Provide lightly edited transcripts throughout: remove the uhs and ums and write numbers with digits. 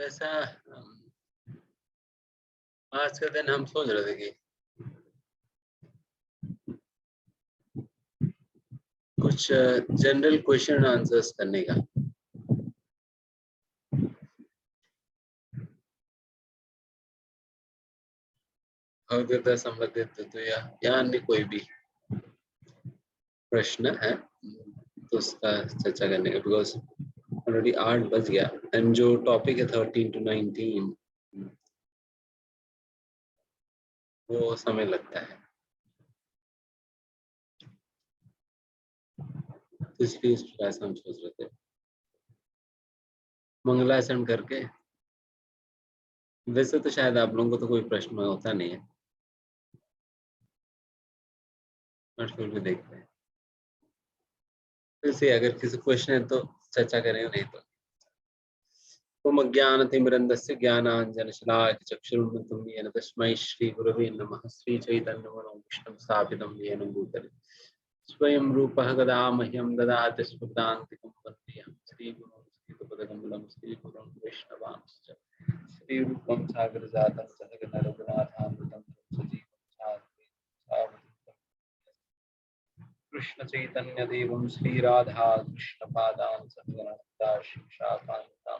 वैसा आज का दिन हम सोच रहे थे कि कुछ जनरल क्वेश्चन आंसर्स करने का। भगवद्गीता संबंधित तो या अन्य कोई भी प्रश्न है तो उसका चर्चा करने का, बिकॉज ऑलरेडी 8 बज गया एंड जो टॉपिक है 13 to 19 वो समय लगता है, तो इसलिए इस प्रकार से हम सोच रहे थे मंगलाचरण करके। वैसे तो शायद आप लोगों को तो कोई प्रश्न होता नहीं है, बट फिर भी देखते हैं। वैसे अगर किसी क्वेश्चन है तो चर्चा करेंगे, नहीं तो ज्ञानतिमिरन्दस्य ज्ञानाञ्जनशलाकचक्षुरुन्मिलितं येन तस्मै श्रीगुरवे नमः। श्रीचैतन्यमनोभीष्टं स्थापितं येन भूतले स्वयं रूपः कदा मह्यं ददाति स्वपदान्तिकं वन्देऽहं श्रीगुरुं श्रीयुतपदकमलं श्रीगुरुं वैष्णवांश्च श्रीरूपं सागरजातं सहगण रघुनाथामृतं सजीवं साद्वैतं कृष्ण चैतन्य देवं श्रीराधा कृष्ण पादान् सहगणता शिक्षाकान्तां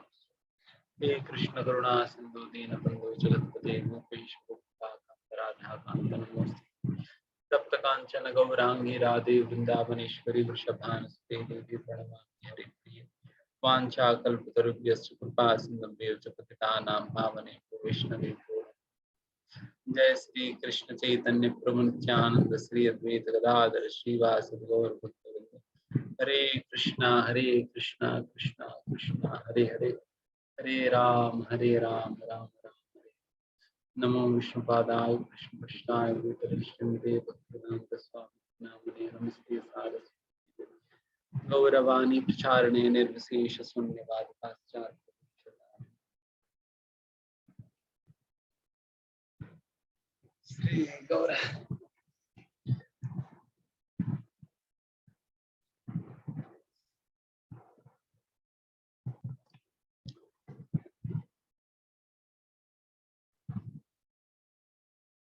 हे कृष्ण करुणा सिंधु दीनबंधु जगत्पते गोपेश राधाकांत नमोस्तुते। तप्त कांचन गौरांगी राधे वृंदावनेश्वरी वृषभानुसुते देवी प्रणमामि हरिप्रिये। वाञ्छाकल्पतरुभ्यश्च कृपा सिन्धुभ्येव च पतितानां पावनेभ्यो वैष्णवेभ्यो। जय श्री कृष्ण चैतन्य प्रभु नित्यानंद श्री अद्वैत गदाधर श्रीवासदि गौर भक्तवृंद। हरे कृष्णा कृष्णा कृष्णा हरे हरे, हरे राम राम राम हरे। नमो विष्णुपादाय कृष्णपृष्ठाय भूतले भक्तिवेदांत स्वामी नामने नमस्ते सारस्वती गौरवाणी प्रचारणे निर्विशेष शून्यवाद पाश्चात्य श्री गौर।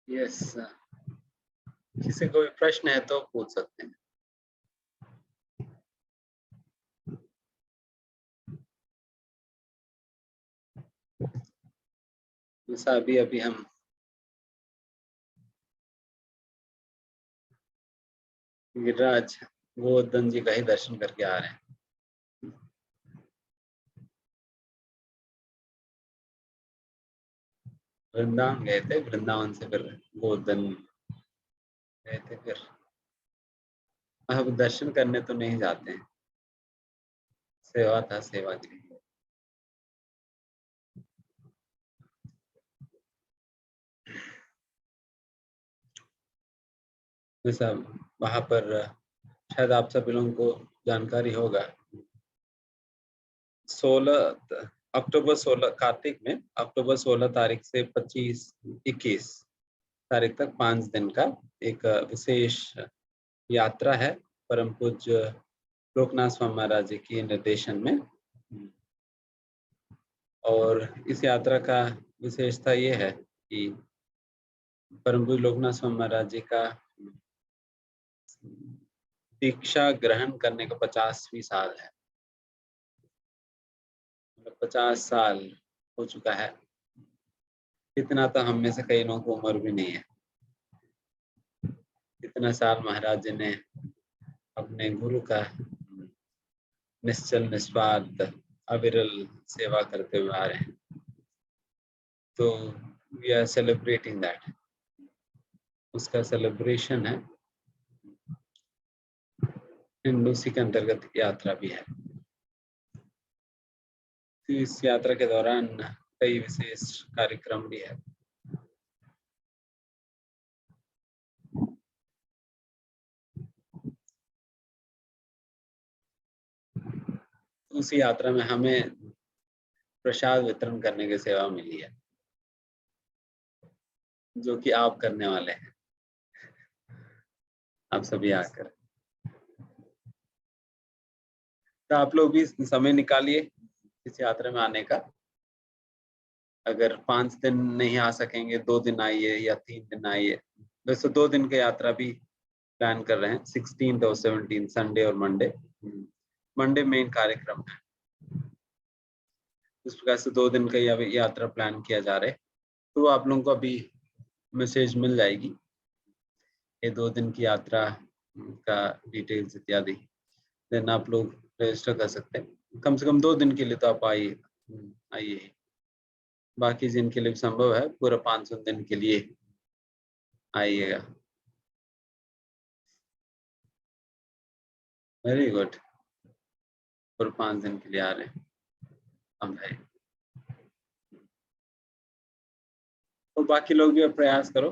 यस, किसी कोई प्रश्न है तो पूछ सकते हैं। जैसा अभी हम गिरिराज गोवर्धन जी का ही दर्शन करके आ रहे हैं। वृंदावन गए थे, वृंदावन से फिर गोवर्धन गए थे। फिर अब दर्शन करने तो नहीं जाते हैं, सेवा था, सेवा के लिए। जैसा वहां पर शायद आप सभी लोगों को जानकारी होगा, 16 कार्तिक में अक्टूबर 16 तारीख से 21 तारीख तक 5 दिन का एक विशेष यात्रा है परम पूज्य लोकनाथ स्वामी महाराज जी के निर्देशन में। और इस यात्रा का विशेषता ये है कि परम पूज्य लोकनाथ स्वामी महाराज जी का दीक्षा ग्रहण करने का 50वीं साल है। 50 साल हो चुका है। इतना तो हम में से कई लोगों को उम्र भी नहीं है। इतना साल महाराज जी ने अपने गुरु का निश्चल निस्वार्थ अविरल सेवा करते हुए आ रहे हैं। तो वी आर सेलिब्रेटिंग दैट, उसका सेलिब्रेशन है। उसी के अंतर्गत यात्रा भी है। तो इस यात्रा के दौरान कई विशेष कार्यक्रम भी है। उसी यात्रा में हमें प्रसाद वितरण करने की सेवा मिली है, जो कि आप करने वाले हैं, आप सभी आकर। तो आप लोग भी समय निकालिए इस यात्रा में आने का। अगर 5 दिन नहीं आ सकेंगे, 2 दिन आइए या 3 दिन आइए। वैसे 2 दिन की यात्रा भी प्लान कर रहे हैं, 16 और 17, संडे और मंडे। मंडे मेन कार्यक्रम है, इस प्रकार से 2 दिन का यात्रा प्लान किया जा रहा है। तो आप लोगों को अभी मैसेज मिल जाएगी, ये 2 दिन की यात्रा का डिटेल्स इत्यादि। देन आप लोग रजिस्टर कर सकते हैं। कम से कम 2 दिन के लिए तो आप आइए। बाकी जिनके लिए संभव है पूरा 500 दिन के लिए आइएगा। वेरी गुड, पूरे 5 दिन के लिए आ रहे हैं अब भाई। तो बाकी लोग भी प्रयास करो,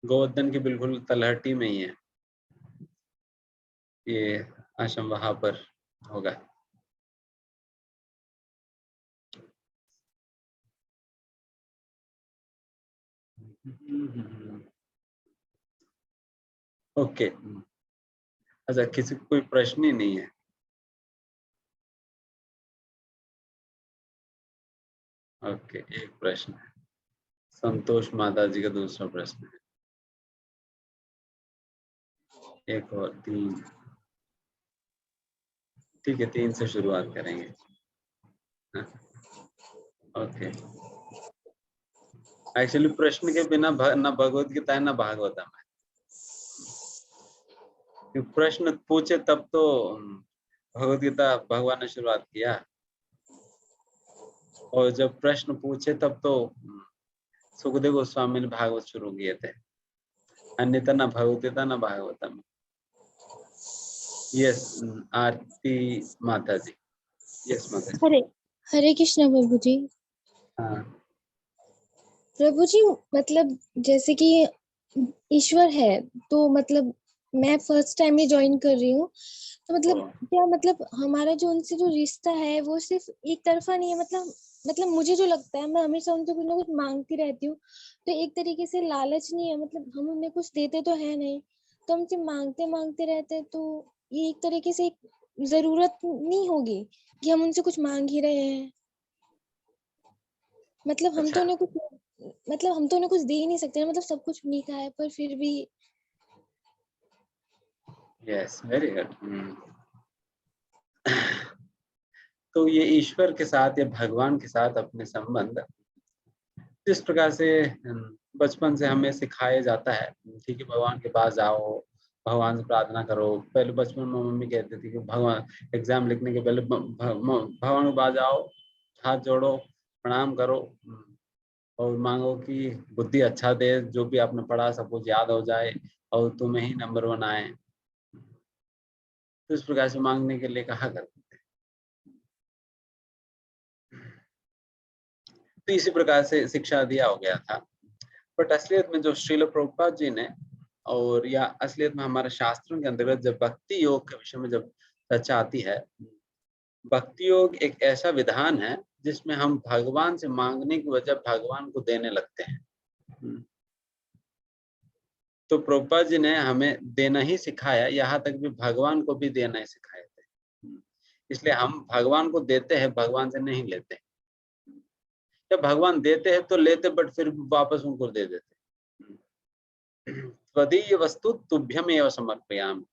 गोवर्धन की बिल्कुल तलहटी में ही है ये आश्रम, वहां पर होगा। ओके, अच्छा किसी को कोई प्रश्न ही नहीं है? ओके, एक प्रश्न है, संतोष माता जी का दूसरा प्रश्न है। एक और 3, ठीक है 3 से शुरुआत करेंगे। हाँ, ओके। एक्चुअली प्रश्न के बिना न भगवत गीता है न भागवतम है। प्रश्न पूछे तब तो भगवत गीता भगवान ने शुरुआत किया, और जब प्रश्न पूछे तब तो सुखदेव गोस्वामी ने भागवत शुरू किए थे, अन्यथा न भगवत न भागवतम। यस आरती माता जी, यस माता जी। हरे हरे कृष्ण प्रभु जी। हाँ प्रभु जी मतलब जैसे कि ईश्वर है, तो मतलब मैं फर्स्ट टाइम ही ज्वाइन कर रही हूँ, तो मतलब क्या मतलब हमारा जो उनसे जो रिश्ता है वो सिर्फ एक तरफा नहीं है। मतलब मुझे जो लगता है, मैं हमेशा उनसे कुछ ना कुछ मांगती रहती हूँ, तो एक तरीके से लालच नहीं है। मतलब हम उन्हें कुछ देते तो है नहीं, तो हमसे मांगते मांगते रहते हैं, तो ये एक तरीके से एक जरूरत नहीं होगी कि हम उनसे कुछ मांग ही रहे हैं। मतलब हम तो अच्छा, उन्हें कुछ मतलब हम तो उन्हें कुछ दे ही नहीं सकते, मतलब सब कुछ उन्हीं का है, पर फिर भी। Yes very good. तो ये ईश्वर के साथ या भगवान के साथ अपने संबंध जिस प्रकार से बचपन से हमें सिखाया जाता है, ठीक है भगवान के पास जाओ, भगवान से प्रार्थना करो। पहले बचपन में मम्मी कहती थी कि भगवान एग्जाम लिखने के पहले भगवान के पास जाओ, हाथ जोड़ो, प्रणाम करो, और मांगो कि बुद्धि अच्छा दे, जो भी आपने पढ़ा सब कुछ याद हो जाए और तुम्हें ही नंबर 1 आए। तो इस प्रकार से मांगने के लिए कहा करते थे। तो इसी प्रकार से शिक्षा दिया हो गया था। बट असलियत में जो श्रील प्रभुपाद जी ने, और या असलियत में हमारे शास्त्रों के अंतर्गत जब भक्ति योग के विषय में जब चर्चा आती है, भक्ति योग एक ऐसा विधान है जिसमें हम भगवान से मांगने की बजाय भगवान को देने लगते हैं। तो प्रभुपाद जी ने हमें देना ही सिखाया, यहाँ तक भी भगवान को भी देना ही सिखाए थे। इसलिए हम भगवान को देते हैं, भगवान से नहीं लेते। जब भगवान देते हैं तो लेते, बट फिर वापस उनको दे देते। त्वदीय वस्तु तुभ्यम एव समर्पयामि।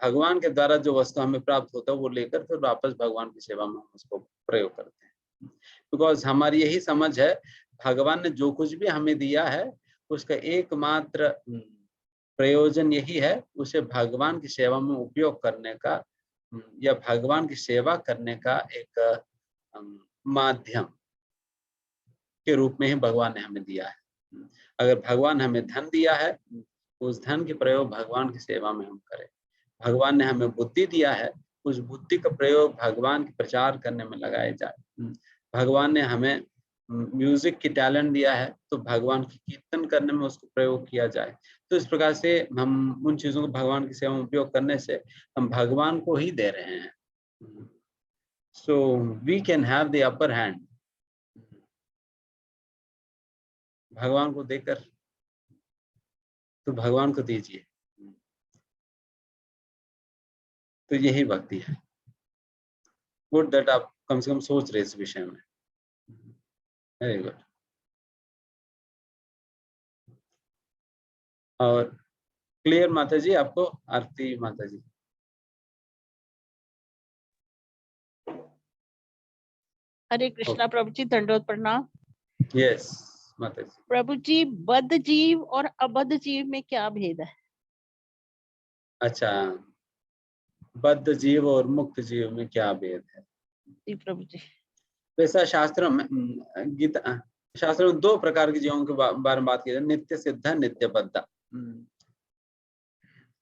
भगवान के द्वारा जो वस्तु हमें प्राप्त होता है वो लेकर फिर वापस भगवान की सेवा में हम उसको प्रयोग करते हैं। बिकॉज हमारी यही समझ है, भगवान ने जो कुछ भी हमें दिया है उसका एकमात्र प्रयोजन यही है, उसे भगवान की सेवा में उपयोग करने का, या भगवान की सेवा करने का एक माध्यम के रूप में ही भगवान ने हमें दिया है। अगर भगवान हमें धन दिया है, उस धन के प्रयोग भगवान की सेवा में हम करें। भगवान ने हमें बुद्धि दिया है, उस बुद्धि का प्रयोग भगवान के प्रचार करने में लगाया जाए। भगवान ने हमें म्यूजिक की टैलेंट दिया है, तो भगवान की कीर्तन करने में उसको प्रयोग किया जाए। तो इस प्रकार से हम उन चीजों को भगवान की सेवा में उपयोग करने से हम भगवान को ही दे रहे हैं। So we can have the upper hand, भगवान को देकर, तो भगवान को दीजिए। तो यही भक्ति है। गुड दैट आप कम से कम सोच रहे इस विषय में। Very good. और क्लियर माता जी आपको? आरती माता जी। हरे कृष्णा प्रभु जी, दंडवत प्रणाम। यस माता जी। प्रभु जी, बद्ध जीव और अबद्ध जीव में क्या भेद है? अच्छा, बद्ध जीव और मुक्त जीव में क्या भेद है? जी प्रभु जी। वैसा शास्त्रों में गीता शास्त्रों में 2 प्रकार के जीवों के बारे में बात की जाए, नित्य सिद्ध, नित्य बद्ध।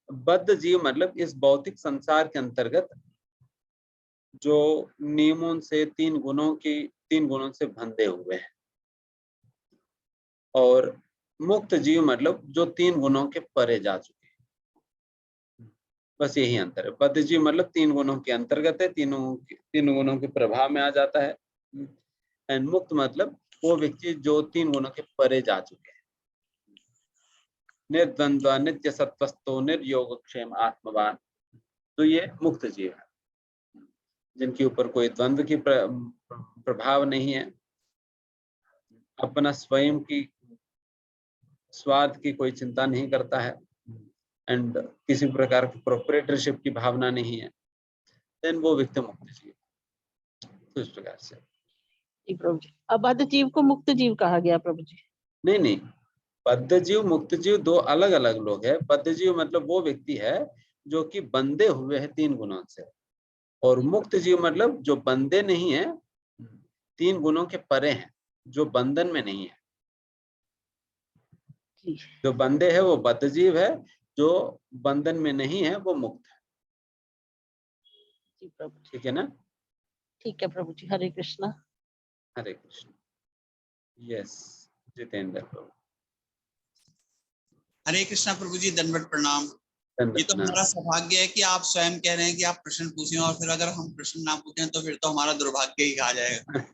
बद्ध जीव मतलब इस भौतिक संसार के अंतर्गत जो नियमों से 3 गुणों से बंधे हुए हैं, और मुक्त जीव मतलब जो 3 गुणों के परे जा चुके हैं। बस यही अंतर है। बद्ध जीव मतलब 3 गुणों के अंतर्गत है, तीनों गुणों के प्रभाव में आ जाता है। एंड मुक्त मतलब वो व्यक्ति जो 3 गुणों के परे जा चुके हैं। निर्द्वंद्व, नित्य सत्वस्थो, निर्योगक्षेम आत्मवान, तो ये मुक्त जीव है, जिनके ऊपर कोई द्वंद्व की प्रभाव नहीं है, अपना स्वयं की स्वार्थ की कोई चिंता नहीं करता है, एंड किसी प्रकार की प्रोप्राइटरशिप की भावना नहीं है, देन वो व्यक्ति मुक्त जीव। तो इस प्रकार से जी प्रभु जी। अबद्ध जीव को मुक्त जीव कहा गया प्रभु जी? नहीं, बद्ध जीव मुक्त जीव 2 अलग अलग लोग हैं। बद्ध जीव मतलब वो व्यक्ति है जो कि बंधे हुए है 3 गुणों से, और मुक्त जीव मतलब जो बंधे नहीं है, 3 गुणों के परे हैं, जो बंधन में नहीं है। जी। जो बंधे है वो बद्ध जीव है, जो बंधन में नहीं है वो मुक्त है। जी प्रभु जी। ठीक है ना? ठीक है प्रभु जी। हरे कृष्णा। हरे कृष्ण। यस जितेंद्र प्रभु। हरे कृष्णा प्रभु जी, दंडवत प्रणाम। ये तो हमारा सौभाग्य है कि आप स्वयं कह रहे हैं कि आप प्रश्न पूछें, और फिर अगर हम प्रश्न ना पूछें तो फिर तो हमारा दुर्भाग्य ही कहा जाएगा।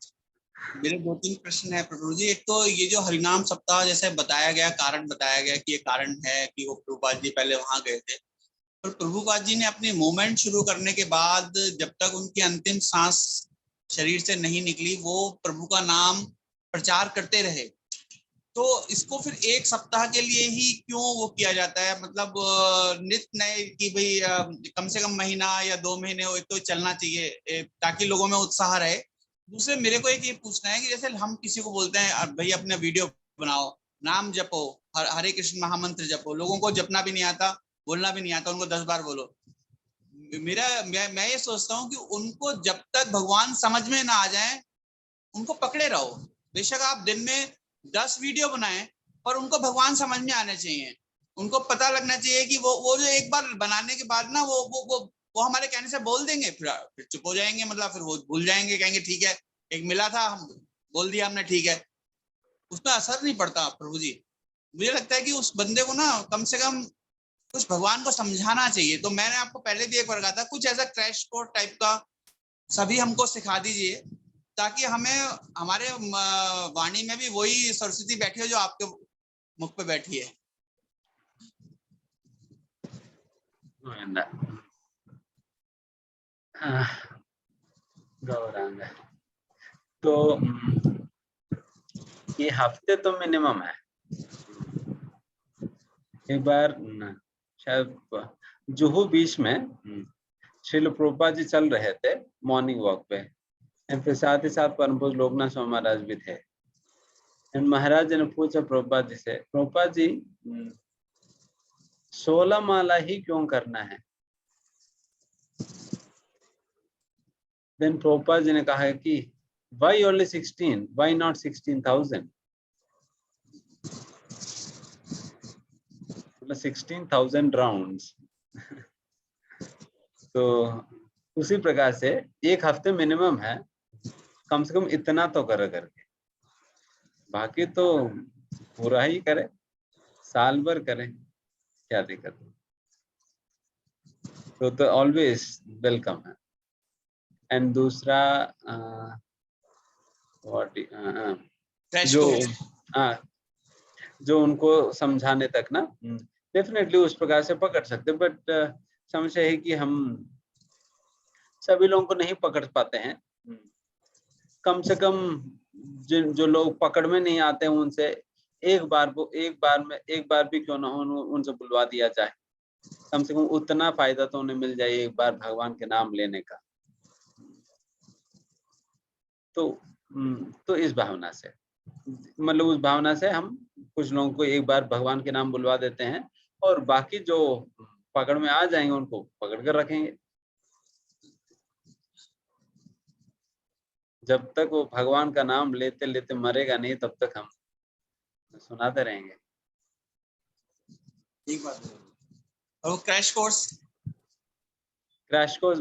मेरे 2-3 प्रश्न है प्रभु जी। एक तो ये जो हरिनाम सप्ताह जैसे बताया गया, कारण बताया गया कि ये कारण है कि वो प्रभुपाद जी पहले वहां गए थे, और प्रभुपाद जी ने अपनी मूवमेंट शुरू करने के बाद जब तक उनकी अंतिम सांस शरीर से नहीं निकली, वो प्रभु का नाम प्रचार करते रहे। तो इसको फिर 1 सप्ताह के लिए ही क्यों वो किया जाता है? मतलब नित्य नए कि भाई कम से कम महीना या 2 महीने हो तो चलना चाहिए ताकि लोगों में उत्साह रहे। दूसरे मेरे को एक ये पूछना है कि जैसे हम किसी को बोलते हैं भाई अपने वीडियो बनाओ, नाम जपो, हरे कृष्ण महामंत्र जपो, लोगों को जपना भी नहीं आता, बोलना भी नहीं आता, उनको 10 बार बोलो। मैं ये सोचता हूँ कि उनको जब तक भगवान समझ में ना आ जाए उनको पकड़े रहो। बेशक आप दिन में 10 वीडियो बनाएं, पर उनको भगवान समझ में आने चाहिए। उनको पता लगना चाहिए कि वो जो एक बार बनाने के बाद ना वो हमारे कहने से बोल देंगे, फिर चुप हो जाएंगे, मतलब फिर वो भूल जाएंगे, कहेंगे ठीक है एक मिला था, हम बोल दिया हमने, ठीक है। उसमें असर नहीं पड़ता प्रभु जी। मुझे लगता है कि उस बंदे को ना कम से कम कुछ भगवान को समझाना चाहिए। तो मैंने आपको पहले भी एक बार कहा था, कुछ ऐसा क्रैश कोर्स टाइप का सभी हमको सिखा दीजिए, ताकि हमें हमारे वाणी में भी वही सरस्वती बैठी हो जो आपके मुख पे बैठी है। गौरांग, तो ये हफ्ते तो मिनिमम है। एक बार शायद जुहू बीच में श्रील प्रभुपाद जी चल रहे थे मॉर्निंग वॉक पे, एंड फिर साथ ही साथ परम पूज्य लोकनाथ स्वामी महाराज भी थे। एंड महाराज जी ने पूछा प्रभुपाद जी से, प्रभुपाद जी 16 माला ही क्यों करना है? देन प्रभुपाद जी ने कहा है कि why only 16? Why not 16,000? 16,000 rounds. तो उसी प्रकार से 1 हफ्ते मिनिमम है, कम से कम इतना तो करे करके, बाकी तो पूरा ही करे, साल भर करें, क्या दिक्कत है? तो ऑलवेज वेलकम है। एंड दूसरा जो उनको समझाने तक ना डेफिनेटली उस प्रकार से पकड़ सकते, बट समस्या है कि हम सभी लोगों को नहीं पकड़ पाते हैं। कम से कम जो लोग पकड़ में नहीं आते हैं उनसे एक बार भी क्यों ना उनसे बुलवा दिया जाए, कम से कम उतना फायदा तो उन्हें मिल जाए एक बार भगवान के नाम लेने का। तो इस भावना से, मतलब उस भावना से हम कुछ लोगों को एक बार भगवान के नाम बुलवा देते हैं और बाकी जो पकड़ में आ जाएंगे उनको पकड़ कर रखेंगे। जब तक वो भगवान का नाम लेते लेते मरेगा नहीं तब तक हम सुनाते रहेंगे। ठीक बात है। और क्रैश कोर्स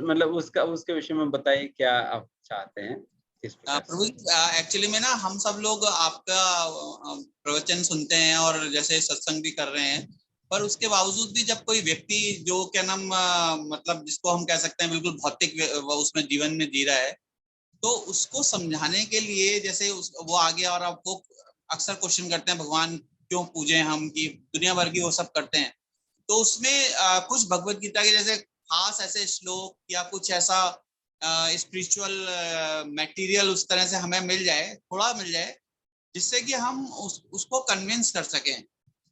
मतलब उसके विषय में बताइए, क्या आप चाहते हैं? प्रभु एक्चुअली में ना हम सब लोग आपका प्रवचन सुनते हैं और जैसे सत्संग भी कर रहे हैं, पर उसके बावजूद भी जब कोई व्यक्ति जो क्या नाम मतलब जिसको हम कह सकते हैं बिल्कुल भौतिक उसमें जीवन में जी रहा है, तो उसको समझाने के लिए जैसे वो आ गया और अब वो अक्सर क्वेश्चन करते हैं भगवान क्यों पूजे हम, की दुनिया भर की वो सब करते हैं, तो उसमें कुछ भगवत गीता के जैसे खास ऐसे श्लोक या कुछ ऐसा स्पिरिचुअल मटेरियल उस तरह से हमें मिल जाए, थोड़ा मिल जाए, जिससे कि हम उसको कन्विंस कर सकें,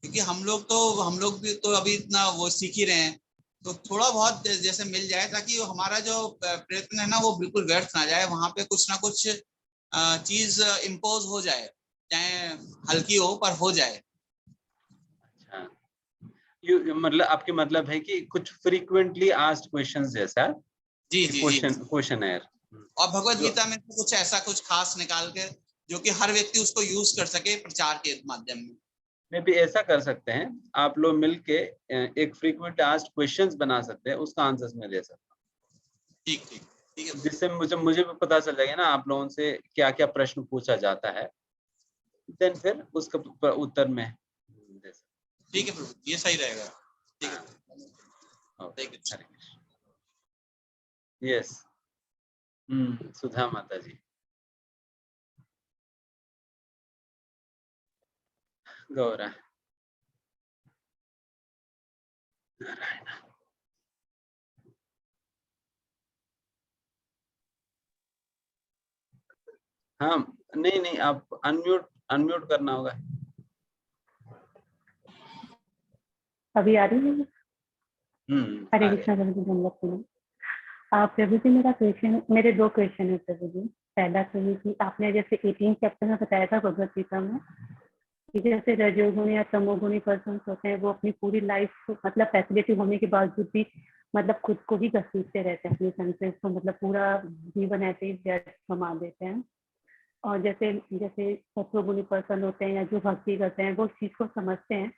क्योंकि हम लोग भी तो अभी इतना वो सीख ही रहे हैं, तो थोड़ा बहुत जैसे मिल जाए ताकि हमारा जो प्रयत्न है ना वो बिल्कुल व्यर्थ ना जाए, वहां पे कुछ ना कुछ चीज इम्पोज हो जाए, चाहे हल्की हो पर हो जाए। अच्छा, मतलब आपके मतलब है कि कुछ फ्रीक्वेंटली आस्क्ड क्वेश्चंस जैसा जी जी जी, क्वेश्चनर, और भगवत गीता में कुछ ऐसा कुछ खास निकाल के जो कि हर व्यक्ति उसको यूज कर सके प्रचार के माध्यम में भी ऐसा कर सकते हैं। आप लोग मिलके एक फ्रीक्वेंट आस्क्ड क्वेश्चंस बना सकते हैं, उसका आंसर्स मैं दे सकता हूँ। ठीक ठीक ठीक है, जिससे मुझे भी पता चल जाएगा ना आप लोगों से क्या क्या प्रश्न पूछा जाता है, देन फिर उसका उत्तर में दे सकता। ठीक है प्रभु, ये सही रहेगा। ठीक है, यस। सुधा माता जी, गौरा नारायण। हाँ, नहीं आप अनम्यूट करना होगा। अभी आ रही है? हरे कृष्णा प्रभु जी, मेरा क्वेश्चन, मेरे 2 क्वेश्चन है प्रभु जी। पहला तो ये कि आपने जैसे 18 चैप्टर में बताया था भगवत गीता में कि जैसे रजोगुणी या तमोगुणी पर्सन होते हैं वो अपनी पूरी लाइफ मतलब फैसिलिटी होने के बावजूद भी मतलब खुद को ही घसीटते रहते हैं अपनी सेंसेस को, मतलब पूरा जीवन ऐसे ही व्यर्थ कमा देते हैं। और जैसे सत्वगुणी पर्सन होते हैं या जो भक्ति करते हैं वो इस चीज को समझते हैं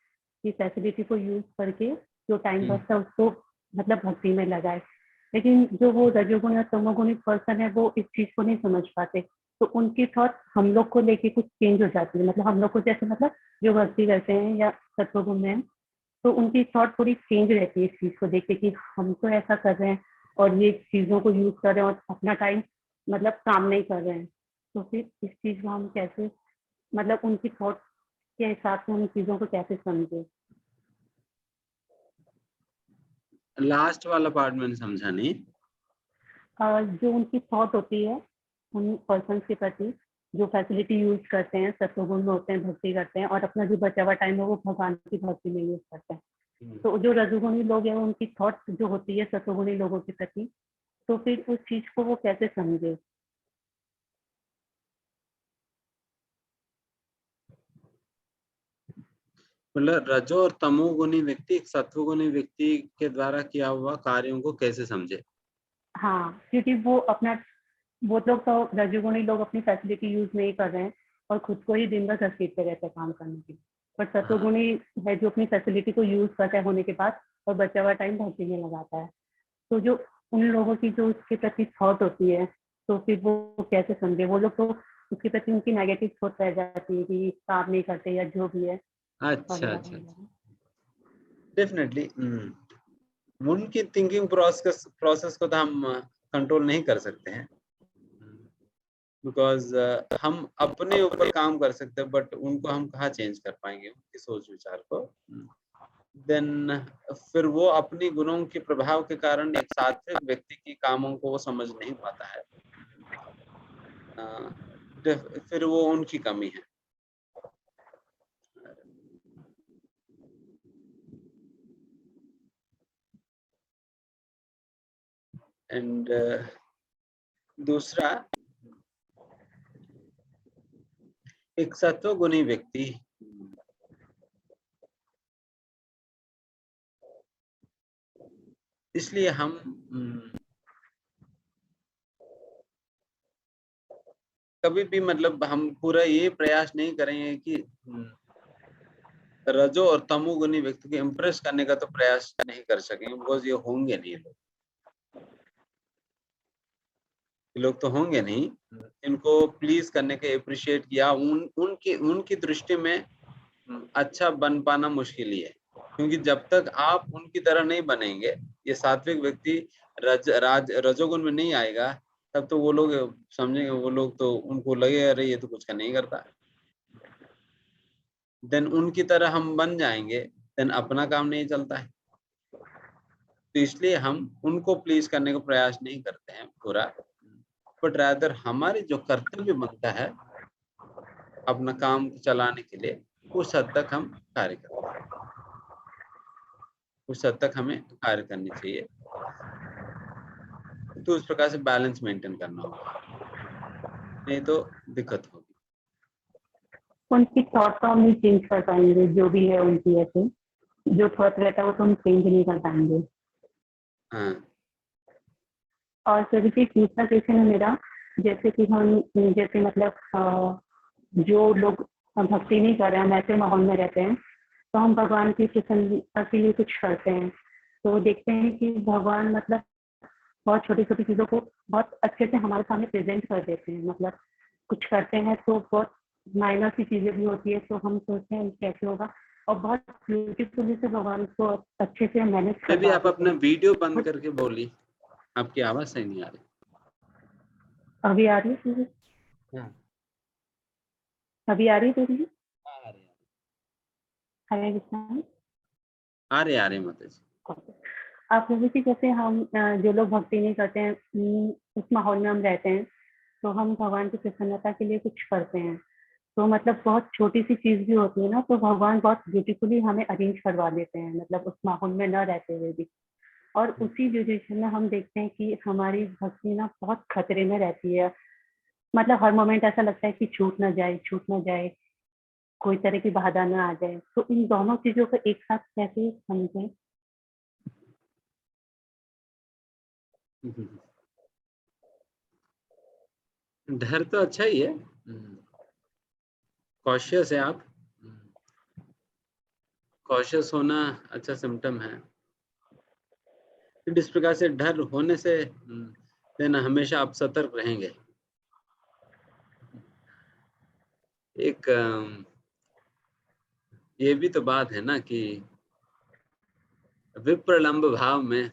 कि फैसिलिटी को यूज करके जो टाइम बचता है उसको मतलब भक्ति में लगाए, लेकिन जो वो रजोगुणी और तमोगुणी पर्सन है वो इस चीज को नहीं समझ पाते, तो उनकी थॉट हम लोग को लेके कुछ चेंज हो जाती है। मतलब हम लोग को जैसे मतलब जो भक्ति करते हैं या सत्वगुण में है तो उनकी थॉट थोड़ी चेंज रहती है इस चीज को देख के कि हम तो ऐसा कर रहे हैं और ये चीजों को यूज कर रहे हैं और अपना टाइम मतलब काम नहीं कर रहे हैं, तो फिर इस चीज को हम कैसे मतलब उनकी थॉट के हिसाब से उन चीजों को कैसे समझे? लास्ट वाला पार्ट मैंने समझा नहीं। जो उनकी थॉट होती है उन पर्सन के प्रति जो फैसिलिटी यूज करते हैं, सत्वगुण में होते हैं, भक्ति करते हैं और अपना जो बचा हुआ टाइम है वो भगवान की भक्ति में यूज करते हैं, तो जो रजोगुणी लोग हैं उनकी थॉट जो होती है सत्वगुणी लोगों के प्रति, तो फिर उस चीज को वो कैसे समझे? मतलब रजो और तमोगुणी व्यक्ति सत्वगुणी व्यक्ति के द्वारा किया हुआ कार्यों को कैसे समझे? हाँ, क्योंकि वो लोग तो रजोगुणी लोग अपनी फैसिलिटी यूज नहीं कर रहे हैं और खुद को ही दिन भर घसीटते रहते हैं काम करने के लिए, पर सत्वगुणी है जो अपनी फैसिलिटी को यूज करता है होने के बाद और बचा हुआ टाइम भक्ति में लगाता है, तो जो उन लोगों की जो उसके प्रति थॉट होती है तो फिर वो कैसे समझे? वो लोग तो उसके प्रति उनकी नेगेटिव थॉट रह जाती है कि काम नहीं करते या जो भी है। अच्छा, डेफिनेटली उनकी थिंकिंग प्रोसेस को तो हम कंट्रोल नहीं कर सकते हैं, बिकॉज हम अपने ऊपर काम कर सकते हैं, बट उनको हम कहाँ चेंज कर पाएंगे उनकी सोच विचार को। देन फिर वो अपनी गुणों के प्रभाव के कारण एक सात्विक व्यक्ति की कामों को वो समझ नहीं पाता है। फिर वो उनकी कमी है। एंड दूसरा, एक सत्वगुणी व्यक्ति इसलिए हम कभी भी मतलब हम पूरा ये प्रयास नहीं करेंगे कि रजो और तमोगुणी व्यक्ति को इम्प्रेस करने का तो प्रयास नहीं कर सकेंगे, बिकॉज ये होंगे नहीं लोग तो होंगे नहीं। इनको प्लीज करने के, अप्रिशिएट किया, उनकी दृष्टि में अच्छा बन पाना मुश्किल ही है, क्योंकि जब तक आप उनकी तरह नहीं बनेंगे, ये सात्विक व्यक्ति रजोगुण में नहीं आएगा, तब तो वो लोग समझेंगे, वो लोग तो उनको लगेगा अरे ये तो कुछ का नहीं करता। देन उनकी तरह हम बन जाएंगे, देन अपना काम नहीं चलता है। तो इसलिए हम उनको प्लीज करने का प्रयास नहीं करते हैं पूरा, बट रादर हमारे जो कर्तव्य बनता है अपना काम चलाने के लिए, उस हद तक हम कार्य करते हैं, उस हद तक हमें कार्य करनी चाहिए। तो उस प्रकार से बैलेंस मेंटेन करना होगा, नहीं तो दिक्कत होगी। उनकी थॉट तो हम नहीं चेंज कर पाएंगे, जो भी है उनकी ऐसे जो थॉट रहता है वो तो हम चेंज नहीं कर पाएंगे। हाँ। और फिर भी तीसरा क्वेश्चन है मेरा, जैसे कि हम जैसे मतलब जो लोग भक्ति नहीं कर रहे हैं, ऐसे माहौल में रहते हैं, तो हम भगवान की प्रसन्नता के लिए कुछ करते हैं, तो देखते हैं कि भगवान मतलब बहुत छोटी छोटी चीजों को बहुत अच्छे से हमारे सामने प्रेजेंट कर देते हैं। मतलब कुछ करते हैं तो बहुत माइनर सी चीजें भी होती है, तो हम सोचते हैं कैसे होगा, और बहुत ब्यूटीफुली से भगवान को अच्छे से मैनेज कर। अभी आप अपना वीडियो बंद करके बोली, आपकी आवाज सही नहीं आ रही। अभी आ रही है? हाँ। अभी आ रही है? आ रही है। हरे कृष्ण। आ रहे माता जी। आप लोगों की जैसे हम जो लोग भक्ति नहीं करते हैं, उस माहौल में हम रहते हैं, तो हम भगवान की प्रसन्नता के लिए कुछ करते हैं, तो मतलब बहुत छोटी सी चीज भी होती है ना, तो भगवान बहुत ब्यूटीफुली हमें अरेंज करवा देते हैं, मतलब उस माहौल में न रहते हुए भी। और उसी ड्यूरेशन में हम देखते हैं कि हमारी भक्ति ना बहुत खतरे में रहती है, मतलब हर मोमेंट ऐसा लगता है कि छूट ना जाए, कोई तरह की बाधा ना आ जाए। तो इन दोनों चीजों को एक साथ कैसे समझें? डर तो अच्छा ही है, कॉशियस है आप, कॉशियस होना अच्छा सिम्टम है। इस प्रकार से डर होने से देना हमेशा आप सतर्क रहेंगे। एक ये भी तो बात है ना कि विप्रलंब भाव में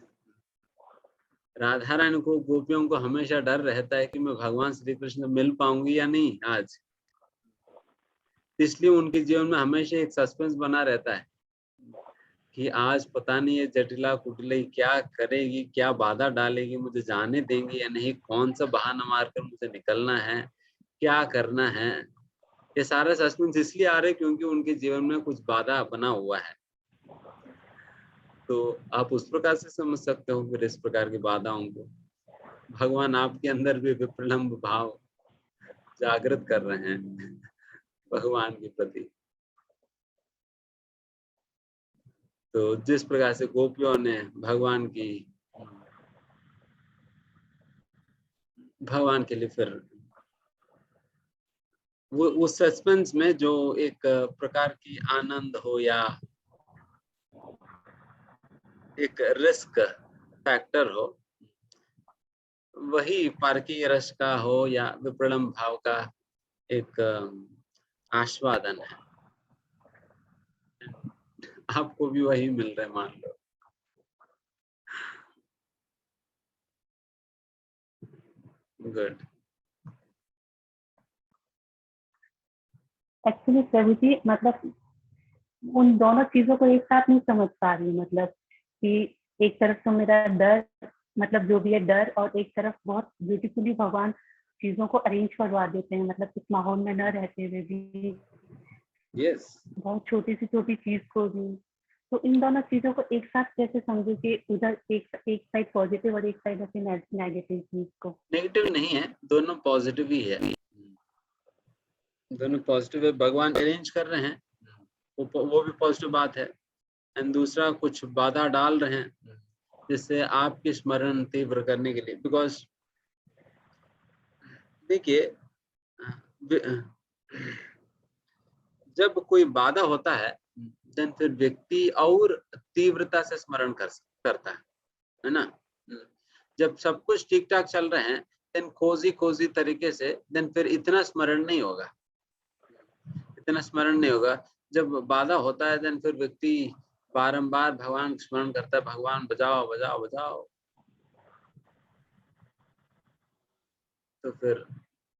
राधा रानी को, गोपियों को हमेशा डर रहता है कि मैं भगवान श्री कृष्ण से मिल पाऊंगी या नहीं आज। इसलिए उनके जीवन में हमेशा एक सस्पेंस बना रहता है कि आज पता नहीं ये जटिला कुटिला क्या करेगी, क्या बाधा डालेगी, मुझे जाने देंगे या नहीं, कौन सा बहाना मारकर मुझे निकलना है, क्या करना है। ये सारा सस्पेंस इसलिए आ रहे क्योंकि उनके जीवन में कुछ बाधा बना हुआ है। तो आप उस प्रकार से समझ सकते हो फिर इस प्रकार की बाधाओं को। भगवान आपके अंदर भी विप्रलंब भाव जागृत कर रहे हैं भगवान के प्रति। तो जिस प्रकार से गोपियों ने भगवान के लिए फिर वो उस सस्पेंस में जो एक प्रकार की आनंद हो या एक रिस्क फैक्टर हो, वही पारकी रस का हो या विप्रलंब भाव का एक आस्वादन है। आपको भी वही मिल रहा है मान लो। गुड। एक्चुअली प्रभु जी मतलब उन दोनों चीजों को एक साथ नहीं समझ पा रही, मतलब कि एक तरफ तो मेरा डर, मतलब जो भी है डर, और एक तरफ बहुत ब्यूटीफुली भगवान चीजों को अरेंज करवा देते हैं, मतलब इस माहौल में न रहते हुए भी बहुत छोटी से छोटी चीज को भी। तो इन दोनों चीजों को एक साथ कैसे समझे कि उधर एक साइड पॉजिटिव और एक साइड ऐसे नेगेटिव चीज को? नेगेटिव नहीं है, दोनों पॉजिटिव ही है, दोनों पॉजिटिव है। भगवान अरेंज कर रहे हैं, वो भी पॉजिटिव बात है। एंड दूसरा, कुछ बाधा डाल रहे हैं जिससे आपकी स्मरण तीव्र करने के लिए। बिकॉज देखिए, जब कोई बाधा होता है देन फिर व्यक्ति और तीव्रता से स्मरण करता है ना। जब सब कुछ ठीक ठाक चल रहे हैं देन खोजी तरीके से देन फिर इतना स्मरण नहीं होगा, इतना स्मरण नहीं होगा। जब बाधा होता है देन फिर व्यक्ति बारंबार भगवान स्मरण करता है, भगवान बजाओ बजाओ बजाओ। तो फिर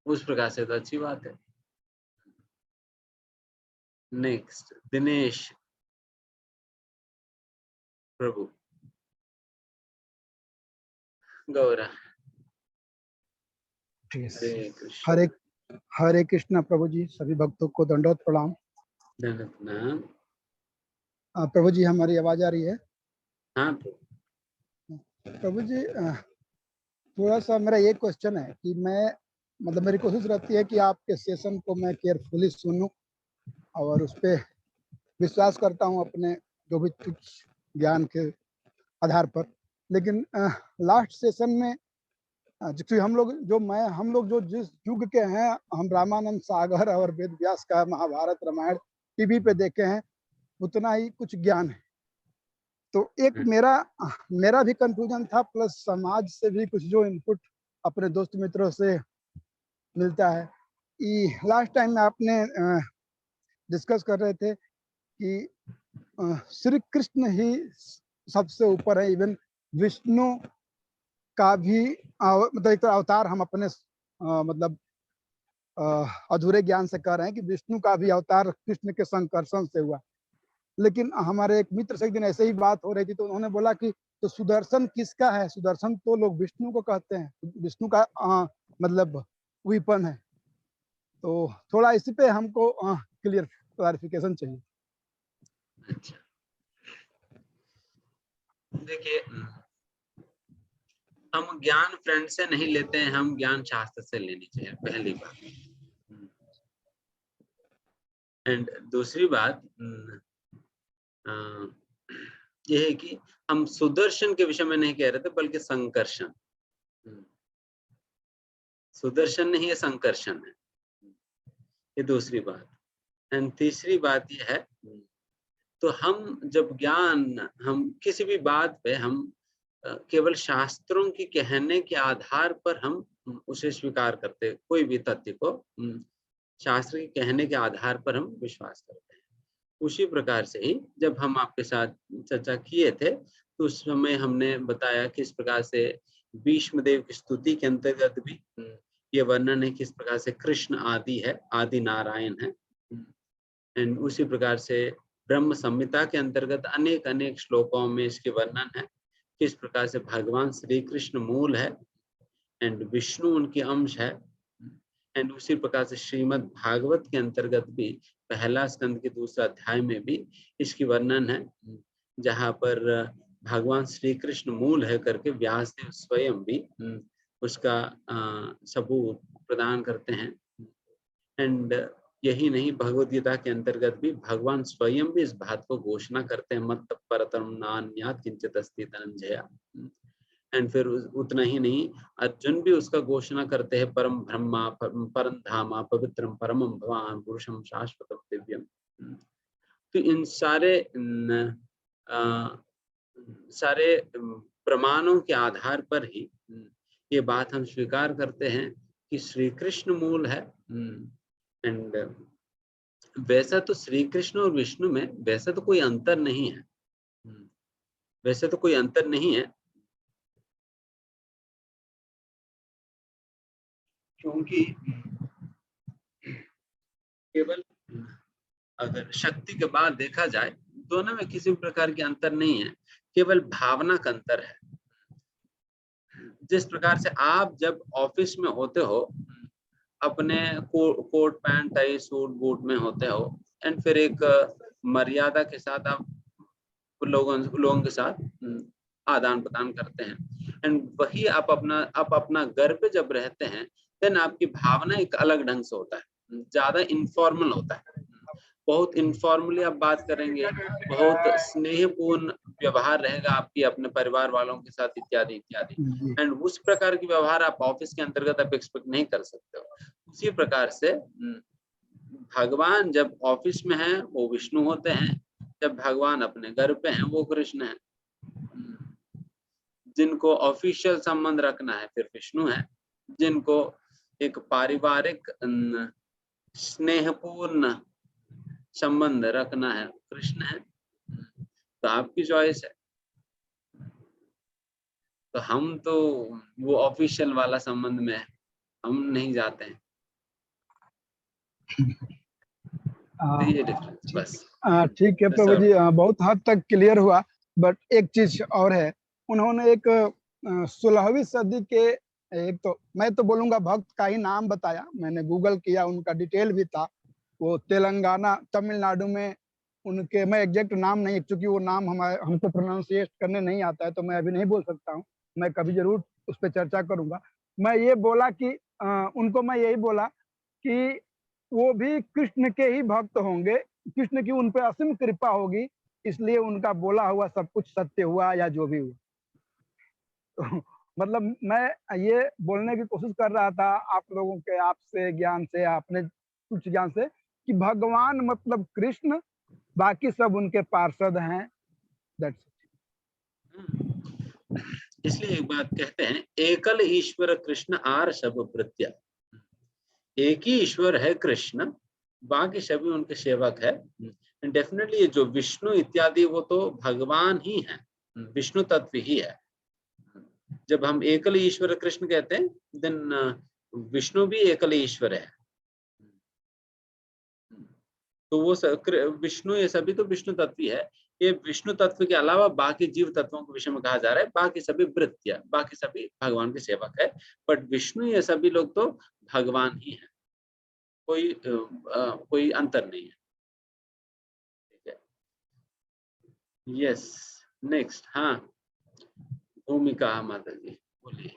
उस प्रकार से तो अच्छी बात है। नेक्स्ट दिनेश प्रभु गौरा। हरे कृष्णा प्रभु जी, सभी भक्तों को दंडवत प्रणाम। प्रणाम। प्रभु जी, हमारी आवाज आ रही है? हाँ प्रभु जी, थोड़ा सा मेरा ये क्वेश्चन है कि मैं मतलब मेरी कोशिश रहती है कि आपके सेशन को मैं केयरफुली सुनूं और उस पर विश्वास करता हूं अपने जो भी कुछ ज्ञान के आधार पर। लेकिन लास्ट सेशन में क्योंकि हम लोग जो जिस युग के हैं, हम रामानंद सागर और वेद व्यास का महाभारत रामायण टीवी पे देखे हैं, उतना ही कुछ ज्ञान है। तो एक मेरा भी कंफ्यूजन था, प्लस समाज से भी कुछ जो इनपुट अपने दोस्त मित्रों से मिलता है। लास्ट टाइम में आपने डिस्कस कर रहे थे कि श्री कृष्ण ही सबसे ऊपर है, इवन विष्णु का भी मतलब एक अवतार हम अपने मतलब अधूरे ज्ञान से कह रहे हैं कि विष्णु का भी अवतार कृष्ण के संकर्षण से हुआ। लेकिन हमारे एक मित्र से एक दिन ऐसे ही बात हो रही थी, तो उन्होंने बोला कि तो सुदर्शन किसका है? सुदर्शन तो लोग विष्णु को कहते हैं, विष्णु का मतलब वीपन है। तो थोड़ा इसी पे हमको क्लियर क्लैरिफिकेशन चाहिए। अच्छा, देखिए, हम ज्ञान फ्रेंड से नहीं लेते हैं, हम ज्ञान शास्त्र से लेनी चाहिए, पहली बात। एंड दूसरी बात यह है कि हम सुदर्शन के विषय में नहीं कह रहे थे, बल्कि संकर्षण। सुदर्शन नहीं है, संकर्षण है, ये दूसरी बात। एंड तीसरी बात यह है, तो हम जब ज्ञान, हम किसी भी बात पे हम केवल शास्त्रों की कहने के आधार पर हम उसे स्वीकार करते, कोई भी तथ्य को शास्त्र के कहने के आधार पर हम विश्वास करते हैं। उसी प्रकार से ही जब हम आपके साथ चर्चा किए थे तो उस समय हमने बताया कि इस प्रकार से भीष्मदेव की स्तुति के अंतर्गत भी ये वर्णन है किस प्रकार से कृष्ण आदि है, आदि नारायण है। एंड उसी प्रकार से ब्रह्म संहिता के अंतर्गत अनेक अनेक श्लोकों में इसके वर्णन है किस प्रकार से भगवान श्री कृष्ण मूल है एंड विष्णु उनके अंश है। एंड उसी प्रकार से श्रीमद् भागवत के अंतर्गत भी पहला स्कंद के दूसरा अध्याय में भी इसकी वर्णन है, जहाँ पर भगवान श्री कृष्ण मूल है करके व्यासदेव स्वयं भी उसका सबूत प्रदान करते हैं। एंड यही नहीं, भगवद गीता के अंतर्गत भी भगवान स्वयं भी इस बात को घोषणा करते हैं, मत परतरम नान्यात् किंचित् अस्ति धनंजय। एंड फिर उतना ही नहीं, अर्जुन भी उसका घोषणा करते हैं, परम ब्रह्मा परम धामा पवित्रम परमम भवान पुरुषम शाश्वतम दिव्यम। तो इन सारे प्रमाणों के आधार पर ही ये बात हम स्वीकार करते हैं कि श्री कृष्ण मूल है। एंड वैसा तो श्री कृष्ण और विष्णु में वैसा तो कोई अंतर नहीं है, वैसे तो कोई अंतर नहीं है, क्योंकि केवल अगर शक्ति के बाद देखा जाए दोनों में किसी प्रकार के अंतर नहीं है, केवल भावना का अंतर है। जिस प्रकार से आप जब ऑफिस में होते हो, अपने coat pant tie suit boot में होते हो, एंड फिर एक मर्यादा के साथ आप लोगों के साथ आदान प्रदान करते हैं, एंड वही आप अपना घर पे जब रहते हैं, देन आपकी भावना एक अलग ढंग से होता है, ज्यादा इनफॉर्मल होता है, बहुत इनफॉर्मली आप बात करेंगे, बहुत स्नेहपूर्ण व्यवहार रहेगा आपकी अपने परिवार वालों के साथ, इत्यादि इत्यादि, एंड उस प्रकार की व्यवहार आप ऑफिस के अंतर्गत आप एक्सपेक्ट नहीं कर सकते हो। उसी प्रकार से भगवान जब ऑफिस में है वो विष्णु होते हैं, जब भगवान अपने घर पे हैं वो कृष्ण है। जिनको ऑफिशियल संबंध रखना है फिर विष्णु है, जिनको एक पारिवारिक स्नेहपूर्ण संबंध रखना है कृष्ण है। तो आपकी चॉइस है। तो हम तो वो ऑफिशियल वाला संबंध में हम नहीं जाते हैं। ये डिफरेंस बस। ठीक है प्रभु जी, बहुत हद तक क्लियर हुआ, बट एक चीज और है। उन्होंने एक 16वीं सदी के, एक तो मैं तो बोलूंगा भक्त का ही नाम बताया, मैंने गूगल किया, उनका डिटेल भी था। वो तेलंगाना तमिलनाडु में उनके, मैं एग्जैक्ट नाम नहीं, क्योंकि वो नाम हमको प्रोनाउंसिएट करने नहीं आता है, तो मैं अभी नहीं बोल सकता हूँ। मैं कभी जरूर उस पर चर्चा करूंगा। मैं ये बोला कि उनको मैं यही बोला कि वो भी कृष्ण के ही भक्त होंगे, कृष्ण की उन पर असीम कृपा होगी, इसलिए उनका बोला हुआ सब कुछ सत्य हुआ या जो भी हुआ। तो मतलब मैं ये बोलने की कोशिश कर रहा था आप लोगों के, आपसे ज्ञान से, अपने कुछ ज्ञान से, कि भगवान मतलब कृष्ण, बाकी सब उनके पार्षद हैं। इसलिए एक बात कहते हैं, एकल ईश्वर कृष्ण आर सब प्रत्या। एक ही ईश्वर है कृष्ण, बाकी सभी उनके सेवक है। डेफिनेटली जो विष्णु इत्यादि वो तो भगवान ही है, विष्णु तत्व ही है। जब हम एकल ईश्वर कृष्ण कहते हैं, देन विष्णु भी एकल ईश्वर है। तो वो विष्णु, ये सभी तो विष्णु तत्व ही है। ये विष्णु तत्व के अलावा बाकी जीव तत्वों के विषय में कहा जा रहा है, बाकी सभी वृत्तियां, बाकी सभी भगवान के सेवक है। बट विष्णु ये सभी लोग तो भगवान ही है, कोई अंतर नहीं है। ठीक है, यस, नेक्स्ट। हाँ, भूमिका माता जी बोलिए।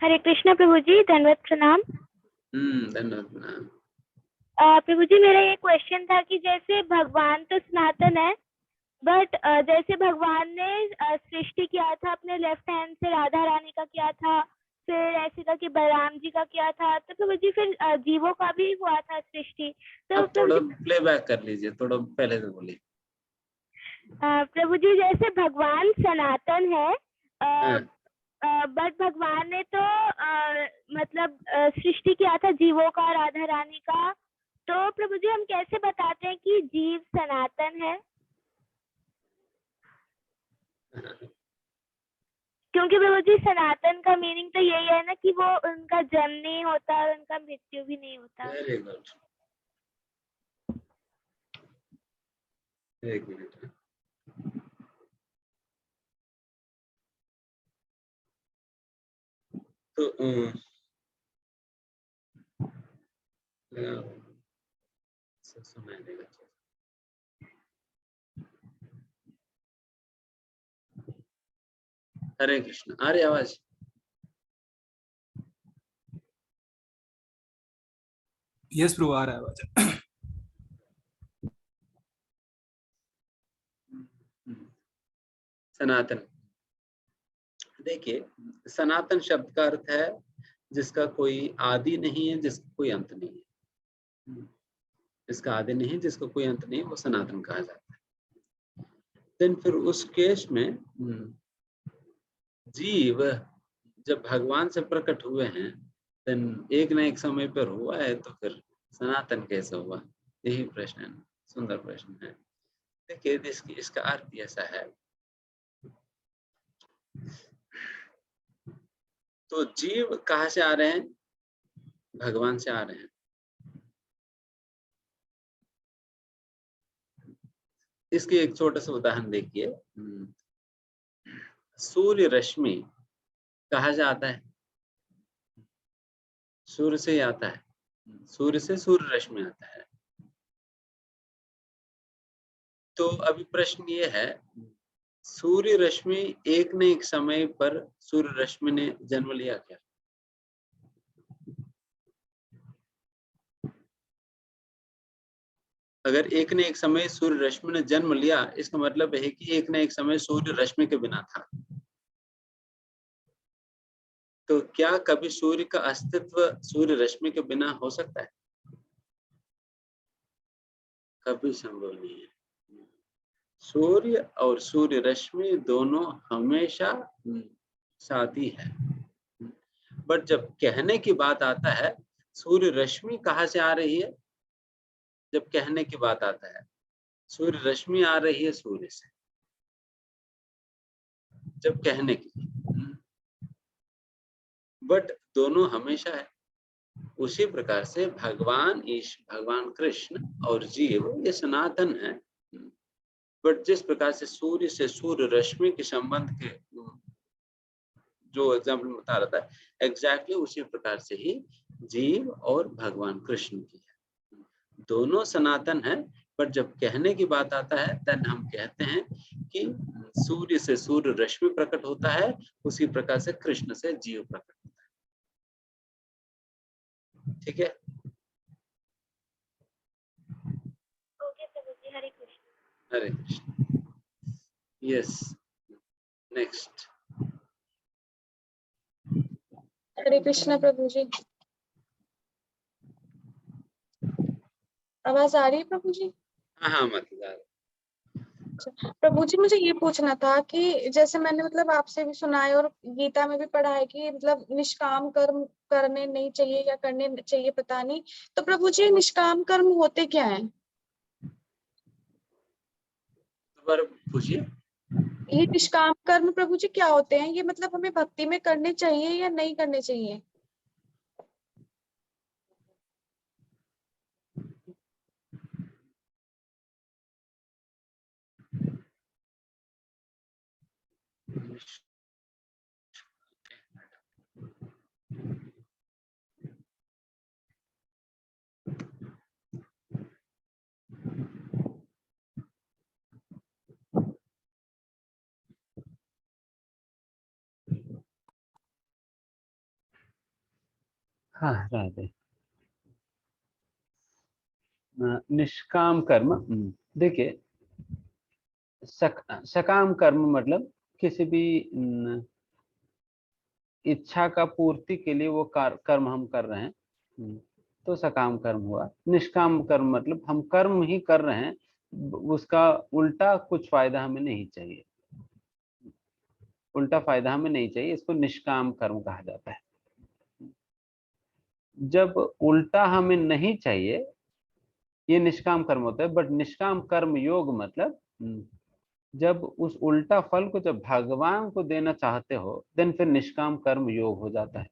हरे कृष्ण प्रभु जी, धन्यवाद प्रणाम। धन्यवाद प्रणाम। प्रभु जी, मेरा ये क्वेश्चन था कि जैसे भगवान तो सनातन है, बट जैसे भगवान ने सृष्टि किया था अपने लेफ्ट हैंड से, राधा रानी का किया था, फिर ऐसे था कि बलराम जी का किया था, तो प्रभु जी फिर जीवों का भी हुआ था सृष्टि। तो थोड़ा प्लेबैक कर लीजिए, थोड़ा पहले से बोलिए। प्रभु जी, जैसे भगवान सनातन है, बट भगवान ने तो मतलब सृष्टि किया था जीवों का, राधा रानी का, तो प्रभु जी हम कैसे बताते हैं कि जीव सनातन है? क्योंकि प्रभु जी सनातन का मीनिंग तो यही है ना कि वो, उनका जन्म नहीं होता और उनका मृत्यु भी नहीं होता। वेरी गुड, एक मिनट। तो सुनाई देगा। हरे कृष्ण, आ रही आवाज? यस प्रभु, आ रहा है आवाज। सनातन, देखिए, सनातन शब्द का अर्थ है जिसका कोई आदि नहीं है, जिसका कोई अंत नहीं है। जिसका आदि नहीं, जिसका कोई अंत नहीं, वो सनातन कहा जाता है। देन फिर उस केस में जीव जब भगवान से प्रकट हुए हैं, देन एक न एक समय पर हुआ है, तो फिर सनातन कैसे हुआ? यही प्रश्न है, सुंदर प्रश्न है। देखिए, इसका अर्थ ऐसा है, तो जीव कहाँ से आ रहे हैं? भगवान से आ रहे हैं। इसके एक छोटा सा उदाहरण देखिए। सूर्य रश्मि कहा जाता है, सूर्य से ही आता है, सूर्य से सूर्य रश्मि आता है। तो अभी प्रश्न ये है, सूर्य रश्मि एक न एक समय पर सूर्य रश्मि ने जन्म लिया क्या? अगर एक न एक समय सूर्य रश्मि ने जन्म लिया, इसका मतलब है कि एक न एक समय सूर्य रश्मि के बिना था। तो क्या कभी सूर्य का अस्तित्व सूर्य रश्मि के बिना हो सकता है? कभी संभव नहीं है। सूर्य और सूर्य रश्मि दोनों हमेशा साथी है। बट जब कहने की बात आता है, सूर्य रश्मि कहाँ से आ रही है? जब कहने की बात आता है, सूर्य रश्मि आ रही है सूर्य से, जब कहने की। बट दोनों हमेशा है। उसी प्रकार से भगवान कृष्ण और जीव ये सनातन है। बट जिस प्रकार से सूर्य से सूर्य रश्मि के संबंध के जो एग्जाम्पल बता रहा था, एग्जैक्टली उसी प्रकार से ही जीव और भगवान कृष्ण की है। दोनों सनातन है। पर जब कहने की बात आता है, तब हम कहते हैं कि सूर्य से सूर्य रश्मि प्रकट होता है, उसी प्रकार से कृष्ण से जीव प्रकट होता है। ठीक है? ओके प्रभुजी, हरे कृष्ण। हरे कृष्ण। Yes, next. हरे कृष्णा प्रभु जी। आवाज आ रही है प्रभु जी? हाँ, मतलब प्रभु जी, मुझे ये पूछना था कि जैसे मैंने मतलब आपसे भी सुना है और गीता में भी पढ़ा है कि मतलब निष्काम कर्म करने नहीं चाहिए या करने चाहिए, पता नहीं। तो प्रभु जी, निष्काम कर्म होते क्या हैं? दोबारा पूछिए। ये निष्काम कर्म प्रभु जी क्या होते हैं? ये मतलब हमें भक्ति में करने चाहिए या नहीं करने चाहिए? हाँ, राधे। निष्काम कर्म, देखिए, सकाम कर्म मतलब किसी भी इच्छा का पूर्ति के लिए वो कर्म हम कर रहे हैं, तो सकाम कर्म हुआ। निष्काम कर्म मतलब हम कर्म ही कर रहे हैं, उसका उल्टा कुछ फायदा हमें नहीं चाहिए, उल्टा फायदा हमें नहीं चाहिए, इसको निष्काम कर्म कहा जाता है। जब उल्टा हमें नहीं चाहिए, ये निष्काम कर्म होता है। बट निष्काम कर्म योग मतलब जब उस उल्टा फल को जब भगवान को देना चाहते हो, देन फिर निष्काम कर्म योग हो जाता है।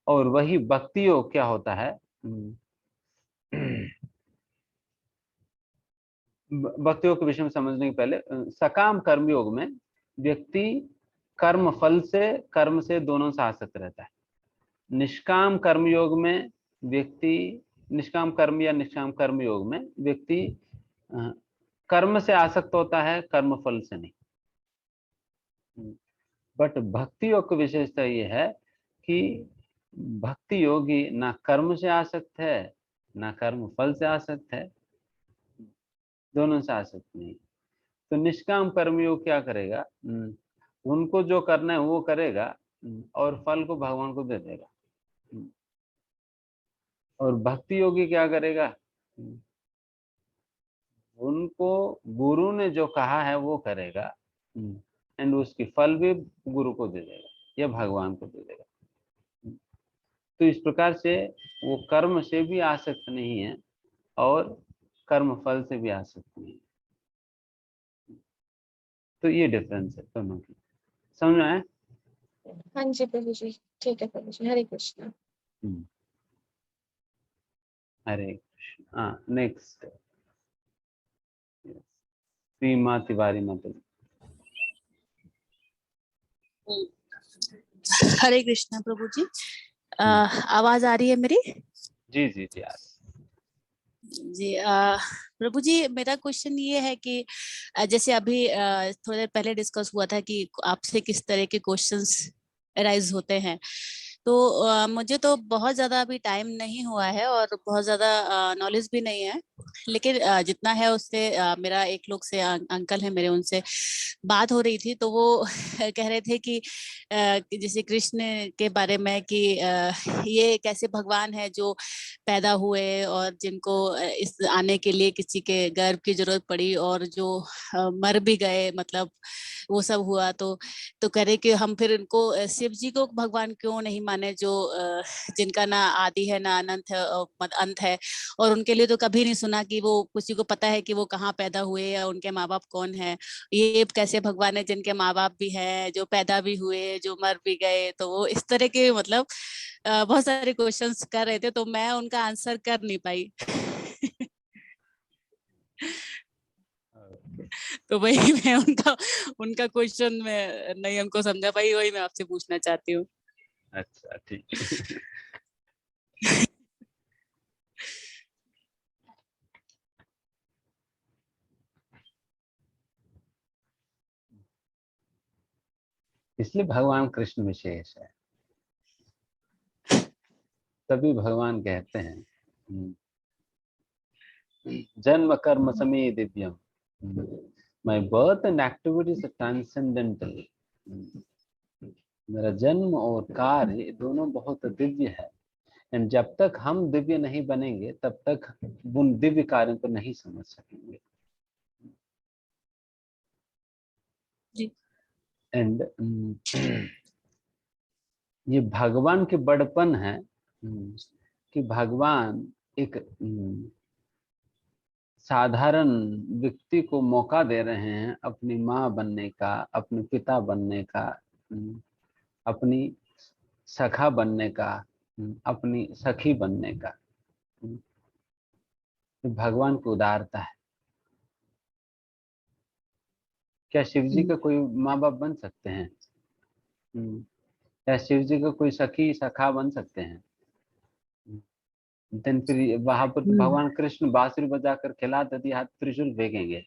और वही भक्ति योग क्या होता है? भक्ति योग के विषय में समझने के पहले, सकाम कर्म योग में व्यक्ति कर्म फल से, कर्म से दोनों से आसक्त रहता है। निष्काम कर्म योग में व्यक्ति, निष्काम कर्म या निष्काम कर्म योग में व्यक्ति कर्म से आसक्त होता है, कर्म फल से नहीं। बट भक्ति योग की विशेषता ये है कि भक्ति योगी ना कर्म से आसक्त है, ना कर्म फल से आसक्त है, दोनों से आसक्त नहीं। तो निष्काम कर्मयोग क्या करेगा? उनको जो करना है वो करेगा और फल को भगवान को दे देगा। और भक्ति योगी क्या करेगा? उनको गुरु ने जो कहा है वो करेगा, एंड उसकी फल भी गुरु को दे देगा या भगवान को दे देगा। तो इस प्रकार से वो कर्म से भी आसक्त नहीं है और कर्म फल से भी आसक्त नहीं है। तो ये डिफरेंस है दोनों की, समझ में आया? हाँ जी प्रभु जी, ठीक है प्रभु जी, हरे कृष्णा। हरे कृष्ण। नेक्स्ट। सीमा तिवारी माता जी। हरे कृष्णा प्रभु जी। आवाज आ रही है मेरी? जी जी जी यार। जी प्रभु जी, मेरा क्वेश्चन ये है कि जैसे अभी थोड़ी देर पहले डिस्कस हुआ था कि आपसे किस तरह के क्वेश्चंस अराइज होते हैं, तो मुझे तो बहुत ज्यादा अभी टाइम नहीं हुआ है और बहुत ज्यादा नॉलेज भी नहीं है, लेकिन जितना है उससे मेरा एक लोग से अंकल है मेरे, उनसे बात हो रही थी, तो वो कह रहे थे कि जैसे कृष्ण के बारे में कि ये कैसे भगवान है जो पैदा हुए और जिनको इस आने के लिए किसी के गर्भ की जरूरत पड़ी और जो मर भी गए, मतलब वो सब हुआ। तो कह रहे कि हम फिर इनको शिव जी को भगवान क्यों नहीं माने, जो जिनका ना आदि है ना अनंत है अंत है, और उनके लिए तो कभी नहीं सुना कि वो किसी को पता है कि वो कहाँ पैदा हुए या उनके माँ बाप कौन है। ये कैसे भगवान है जिनके माँ बाप भी हैं, जो पैदा भी हुए, जो मर भी गए। तो वो इस तरह के मतलब बहुत सारे क्वेश्चंस कर रहे थे, तो मैं उनका आंसर कर नहीं पाई। तो वही मैं उनका क्वेश्चन में नहीं हमको समझा पाई, वही मैं आपसे पूछना चाहती हूँ। अच्छा ठीक। इसलिए भगवान कृष्ण विशेष है, तभी भगवान कहते हैं जन्म कर्म समय दिव्यम, my birth and activities transcendental. मेरा जन्म और कार्य दोनों बहुत दिव्य है, एंड जब तक हम दिव्य नहीं बनेंगे तब तक उन दिव्य कार्यों को नहीं समझ सकेंगे। जी। एंड ये भगवान के बड़पन है कि भगवान एक साधारण व्यक्ति को मौका दे रहे हैं अपनी माँ बनने का, अपने पिता बनने का, अपनी सखा बनने का, अपनी सखी बनने का। भगवान की उदारता है। क्या शिव जी का कोई माँ बाप बन सकते हैं? क्या शिव जी का कोई सखी सखा बन सकते हैं? देन फिर वहां पर तो भगवान कृष्ण बांसुरी बजाकर खिला देती, हाथ त्रिशूल फेंकेंगे।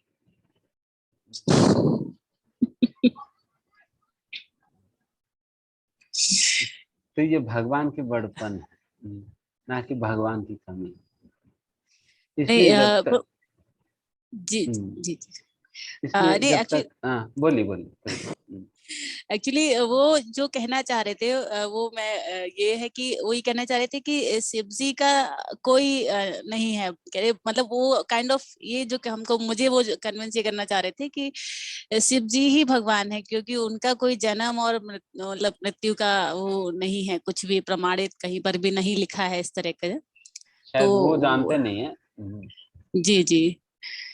तो ये भगवान के बड़पन है, ना कि भगवान की कमी। इसलिए जब तक जी जी जी इसलिए नहीं, जब तक बोलिए बोलिए। एक्चुअली वो जो कहना चाह रहे थे वो मैं ये है कि वही कहना चाह रहे थे कि शिव जी का कोई नहीं है, कह रहे मतलब वो काइंड ऑफ ये जो कि हमको मुझे वो कन्विंस ये करना चाह रहे थे कि शिव जी ही भगवान है, क्योंकि उनका कोई जन्म और मतलब मृत्यु का वो नहीं है, कुछ भी प्रमाणित कहीं पर भी नहीं लिखा है इस तरह का। शायद वो जानते नहीं है। जी जी।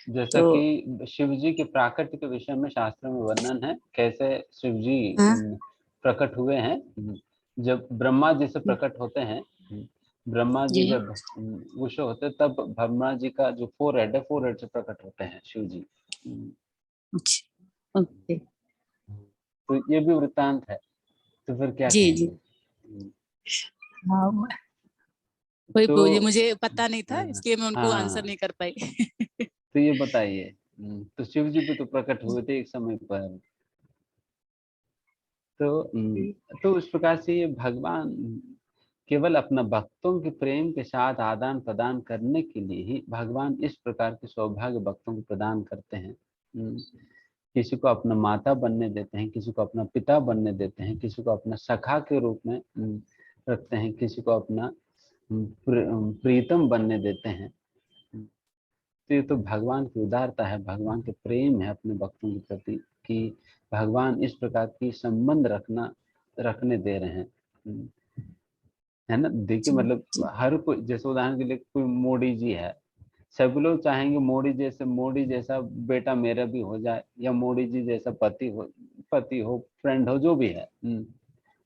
जैसा कि शिव जी के प्राकट्य के विषय में शास्त्रों में वर्णन है, कैसे शिव जी प्रकट हुए हैं। जब ब्रह्मा जी से प्रकट होते हैं, ब्रह्मा जी जब विश्व होते तब ब्रह्मा जी का जो फोरहेड है, फोरहेड से प्रकट होते हैं शिव जी। ओके। तो ये भी वृत्तांत है। तो फिर क्या जी कहेंगे? जी। वही मुझे पता नहीं था, इसलिए मैं उनको आंसर नहीं कर पाई। तो ये बताइए, तो शिव जी भी तो प्रकट हुए थे एक समय पर। तो इस प्रकार से ये भगवान केवल अपना भक्तों के प्रेम के साथ आदान प्रदान करने के लिए ही भगवान इस प्रकार के सौभाग्य भक्तों को प्रदान करते हैं। किसी को अपना माता बनने देते हैं, किसी को अपना पिता बनने देते हैं, किसी को अपना सखा के रूप में रखते हैं, किसी को अपना प्रीतम बनने देते हैं। तो ये तो भगवान की उदारता है, भगवान के प्रेम है अपने भक्तों के प्रति, कि भगवान इस प्रकार की संबंध रखने दे रहे हैं, है ना। देखिए मतलब हर कोई, जैसे उदाहरण के लिए कोई मोदी जी है, सभी लोग चाहेंगे मोदी जैसा बेटा मेरा भी हो जाए, या मोदी जी जैसा पति हो, फ्रेंड हो, जो भी है,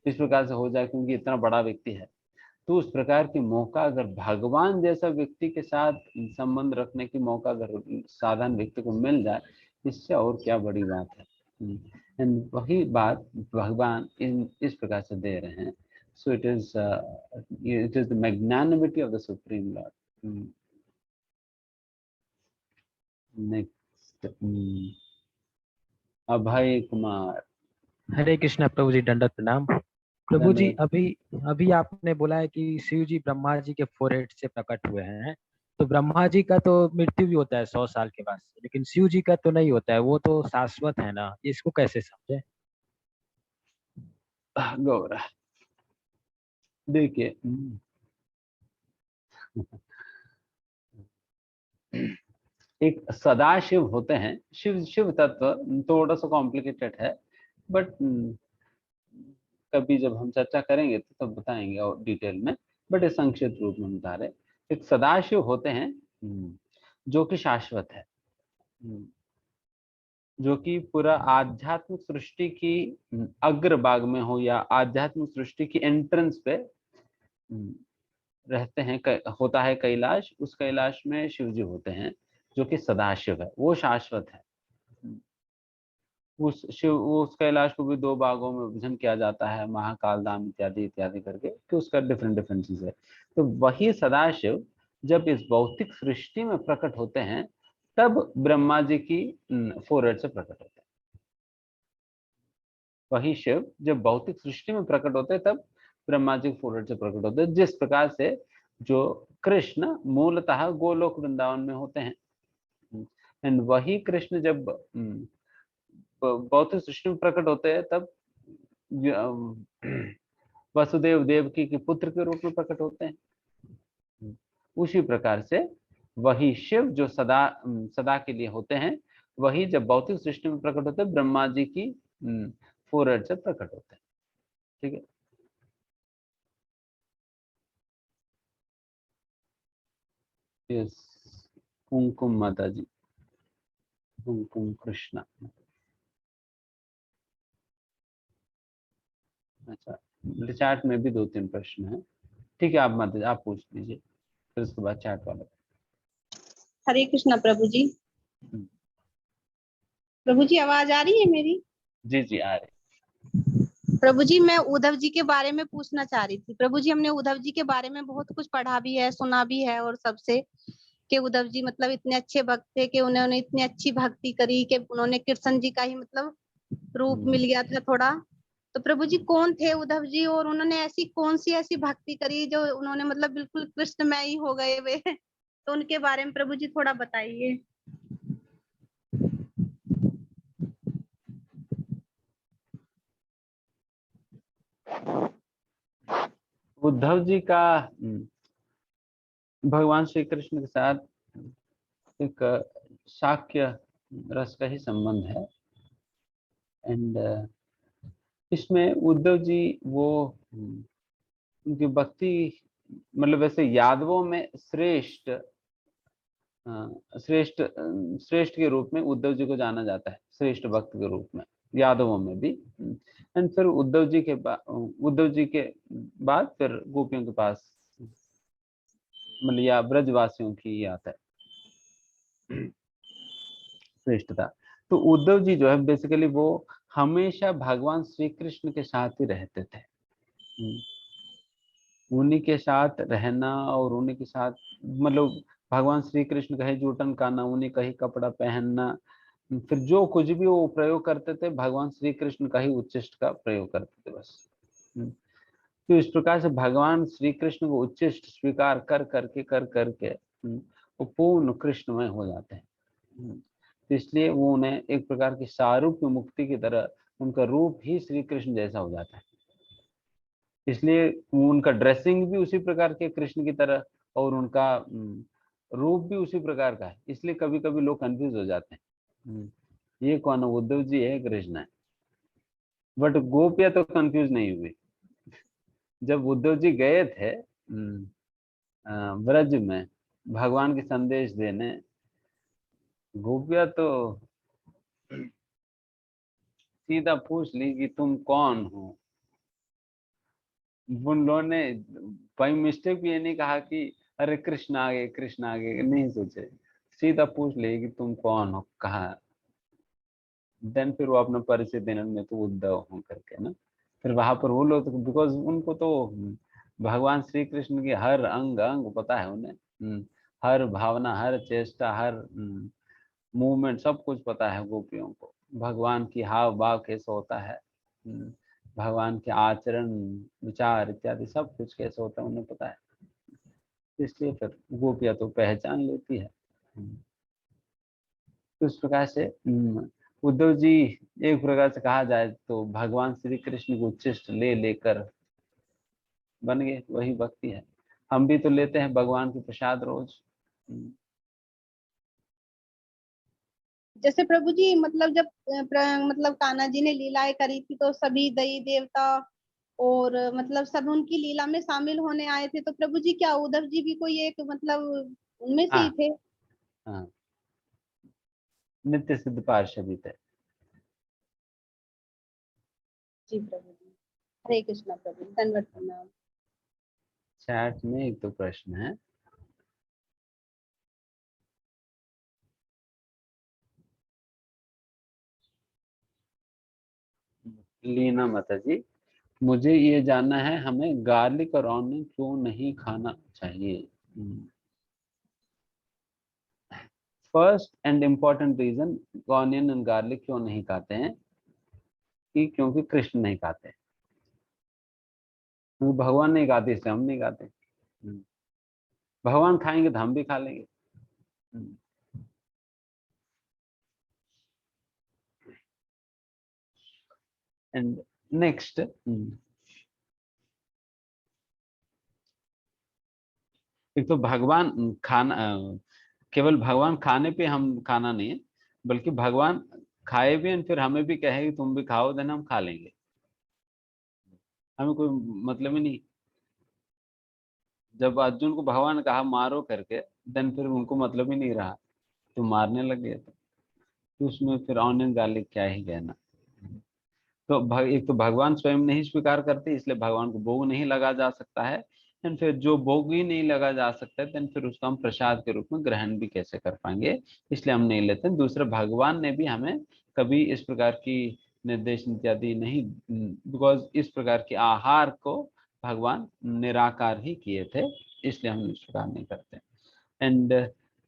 इस प्रकार से हो जाए, क्योंकि इतना बड़ा व्यक्ति है। तो उस प्रकार की मौका अगर भगवान जैसा व्यक्ति के साथ संबंध रखने की मौका अगर साधारण व्यक्ति को मिल जाए, इससे और क्या बड़ी बात है। एंड वही बात भगवान इस प्रकार से दे रहे हैं। So it is the magnanimity of the supreme lord. Next Abhay Kumar. Hare Krishna प्रभु जी, दंडवत प्रणाम। प्रभु जी, अभी आपने बोला है कि शिव जी ब्रह्मा जी के फोरहेड से प्रकट हुए हैं, तो ब्रह्मा जी का तो मृत्यु भी होता है 100 साल के बाद, लेकिन शिव जी का तो नहीं होता है, वो तो शाश्वत है ना, इसको कैसे समझे? गौरा देखिए, एक सदाशिव होते हैं। शिव तत्व थोड़ा सा कॉम्प्लिकेटेड है, बट कभी जब हम चर्चा करेंगे तो तब बताएंगे और डिटेल में, बट इस संक्षिप्त रूप में बता रहे। एक सदाशिव होते हैं जो कि शाश्वत है, जो कि पूरा आध्यात्मिक सृष्टि की अग्रभाग में हो या आध्यात्मिक सृष्टि की एंट्रेंस पे रहते हैं। होता है कैलाश, उस कैलाश में शिव जी होते हैं जो कि सदाशिव है, वो शाश्वत है। उस कैलाश को भी 2 भागों में विभाजन किया जाता है, महाकाल धाम इत्यादि इत्यादि करके, कि उसका डिफरेंट चीज है। तो वही सदाशिव जब इस भौतिक सृष्टि में प्रकट होते हैं, तब ब्रह्मा जी की फोरहेड से प्रकट होते हैं। वही शिव जब भौतिक सृष्टि में प्रकट होते हैं, तब ब्रह्मा जी फोरहेड से प्रकट होते हैं। जिस प्रकार से जो कृष्ण मूलतः गोलोक वृंदावन में होते हैं, एंड वही कृष्ण जब भौतिक सृष्टि में प्रकट होते हैं, तब वसुदेव देवकी के पुत्र के रूप में प्रकट होते हैं। उसी प्रकार से वही शिव जो सदा के लिए होते हैं, वही जब भौतिक सृष्टि में प्रकट होते हैं, ब्रह्मा जी की फोरहेड से प्रकट होते हैं। ठीक है। यस, कुमकुम माता जी, कुमकुम कृष्णा। अच्छा, चैट में भी 2-3 प्रश्न हैं। ठीक है, आप माता जी आप पूछ लीजिए, फिर उसके बाद चैट वाला। हरे कृष्णा प्रभु जी। प्रभु जी, आवाज आ रही है मेरी? जी जी आ रही। प्रभु जी, मैं उद्धव जी के बारे में पूछना चाह रही थी। प्रभु जी, हमने उद्धव जी के बारे में बहुत कुछ पढ़ा भी है, सुना भी है, और सबसे कि उद्धव जी मतलब इतने अच्छे भक्त थे कि उन्होंने इतनी अच्छी भक्ति करी कि उन्होंने कृष्ण जी का ही मतलब रूप मिल गया था थोड़ा। तो प्रभु जी, कौन थे उद्धव जी, और उन्होंने ऐसी कौन सी ऐसी भक्ति करी जो उन्होंने मतलब बिल्कुल कृष्णमय ही हो गए वे? तो उनके बारे में प्रभु जी थोड़ा बताइए। उद्धव जी का भगवान श्री कृष्ण के साथ एक शाक्य रस का ही संबंध है। एंड इसमें उद्धव जी वो उनकी भक्ति मतलब वैसे यादवों में श्रेष्ठ श्रेष्ठ के रूप में उद्धव जी को जाना जाता है, श्रेष्ठ भक्त के रूप में यादवों में भी। एंड फिर उद्धव जी के बाद फिर गोपियों के पास मतलब या ब्रजवासियों की आता है श्रेष्ठता। तो उद्धव जी जो है बेसिकली वो हमेशा भगवान श्री कृष्ण के साथ ही रहते थे। उन्हीं के साथ रहना और उन्हीं के साथ मतलब भगवान श्री कृष्ण का ही जूठन खाना, उन्हीं का ही कपड़ा पहनना, फिर जो कुछ भी वो प्रयोग करते थे भगवान श्री कृष्ण का ही उच्चिष्ट का प्रयोग करते थे बस। तो इस प्रकार से भगवान श्री कृष्ण को उच्चिष्ट स्वीकार कर करके वो पूर्ण कृष्णमय हो जाते हैं। तो इसलिए वो उन्हें एक प्रकार की सारूप्य मुक्ति की तरह उनका रूप ही श्री कृष्ण जैसा हो जाता है। इसलिए उनका ड्रेसिंग भी उसी प्रकार के कृष्ण की तरह और उनका रूप भी उसी प्रकार का है। इसलिए कभी कभी लोग कंफ्यूज हो जाते हैं, ये कौन है, उद्धव जी है कृष्ण है। बट गोपियां तो कंफ्यूज नहीं हुई। जब उद्धव जी गए थे ब्रज में भगवान के संदेश देने, गोपियां तो सीधा पूछ ली कि तुम कौन हो। उन लोगों ने भाई मिस्टेक भी ये नहीं कहा कि अरे कृष्ण आ गए, नहीं सोचे, सीधा पूछ ले कि तुम कौन हो, कहाँ देन फिर वो अपना परिचय देने में तो उद्धव हो करके ना, फिर वहां पर वो लोग, बिकॉज उनको तो भगवान श्री कृष्ण की हर अंग अंग पता है उन्हें, हर भावना, हर चेष्टा, हर मूवमेंट, सब कुछ पता है गोपियों को। भगवान की हाव भाव कैसे होता है, भगवान के आचरण विचार इत्यादि सब कुछ कैसे होता है उन्हें पता है, इसलिए फिर गोपियां तो पहचान लेती है। तो इस प्रकार से उद्धव जी एक प्रकार से कहा जाए तो भगवान श्री कृष्ण को उच्छिष्ट ले लेकर बन गए, वही भक्ति है। हम भी तो लेते हैं भगवान के प्रसाद रोज। जैसे प्रभु जी मतलब जब मतलब कान्हा जी ने लीलाएं करी थी तो सभी देवी देवता और मतलब सब उनकी लीला में शामिल होने आए थे, तो प्रभु जी क्या उद्धव जी भी कोई एक मतलब उनमें से ही थे? हाँ, नित्य सिद्ध पार्षद थे। जी प्रभु जी, हरे कृष्णा प्रभु, धन्यवाद प्रणाम। चैट में एक तो प्रश्न है, लीना माता जी, मुझे ये जानना है हमें गार्लिक और ऑनियन क्यों नहीं खाना चाहिए। First and important reason onion and garlic क्यों नहीं खाते हैं कि क्योंकि कृष्ण नहीं खाते, क्योंकि भगवान नहीं खाते इसलिए हम नहीं खाते। भगवान खाएंगे तो हम भी खा लेंगे। एंड नेक्स्ट, एक तो भगवान खाना, केवल भगवान खाने पे हम खाना नहीं है, बल्कि भगवान खाए भी और फिर हमें भी कहे कि तुम भी खाओ, देन हम खा लेंगे, हमें कोई मतलब ही नहीं। जब अर्जुन को भगवान ने कहा मारो करके, देन फिर उनको मतलब ही नहीं रहा, तो मारने लगे, तो उसमें फिर ऑनियन गार्लिक क्या ही कहना। तो एक तो भगवान स्वयं नहीं स्वीकार करते, इसलिए भगवान को भोग नहीं लगा जा सकता है, एंड फिर जो भोग ही नहीं लगा जा सकता है देन फिर उसको हम प्रसाद के रूप में ग्रहण भी कैसे कर पाएंगे, इसलिए हम नहीं लेते। दूसरे, भगवान ने भी हमें कभी इस प्रकार की निर्देश इत्यादि नहीं, बिकॉज इस प्रकार के आहार को भगवान निराकार ही किए थे, इसलिए हम स्वीकार नहीं करते। एंड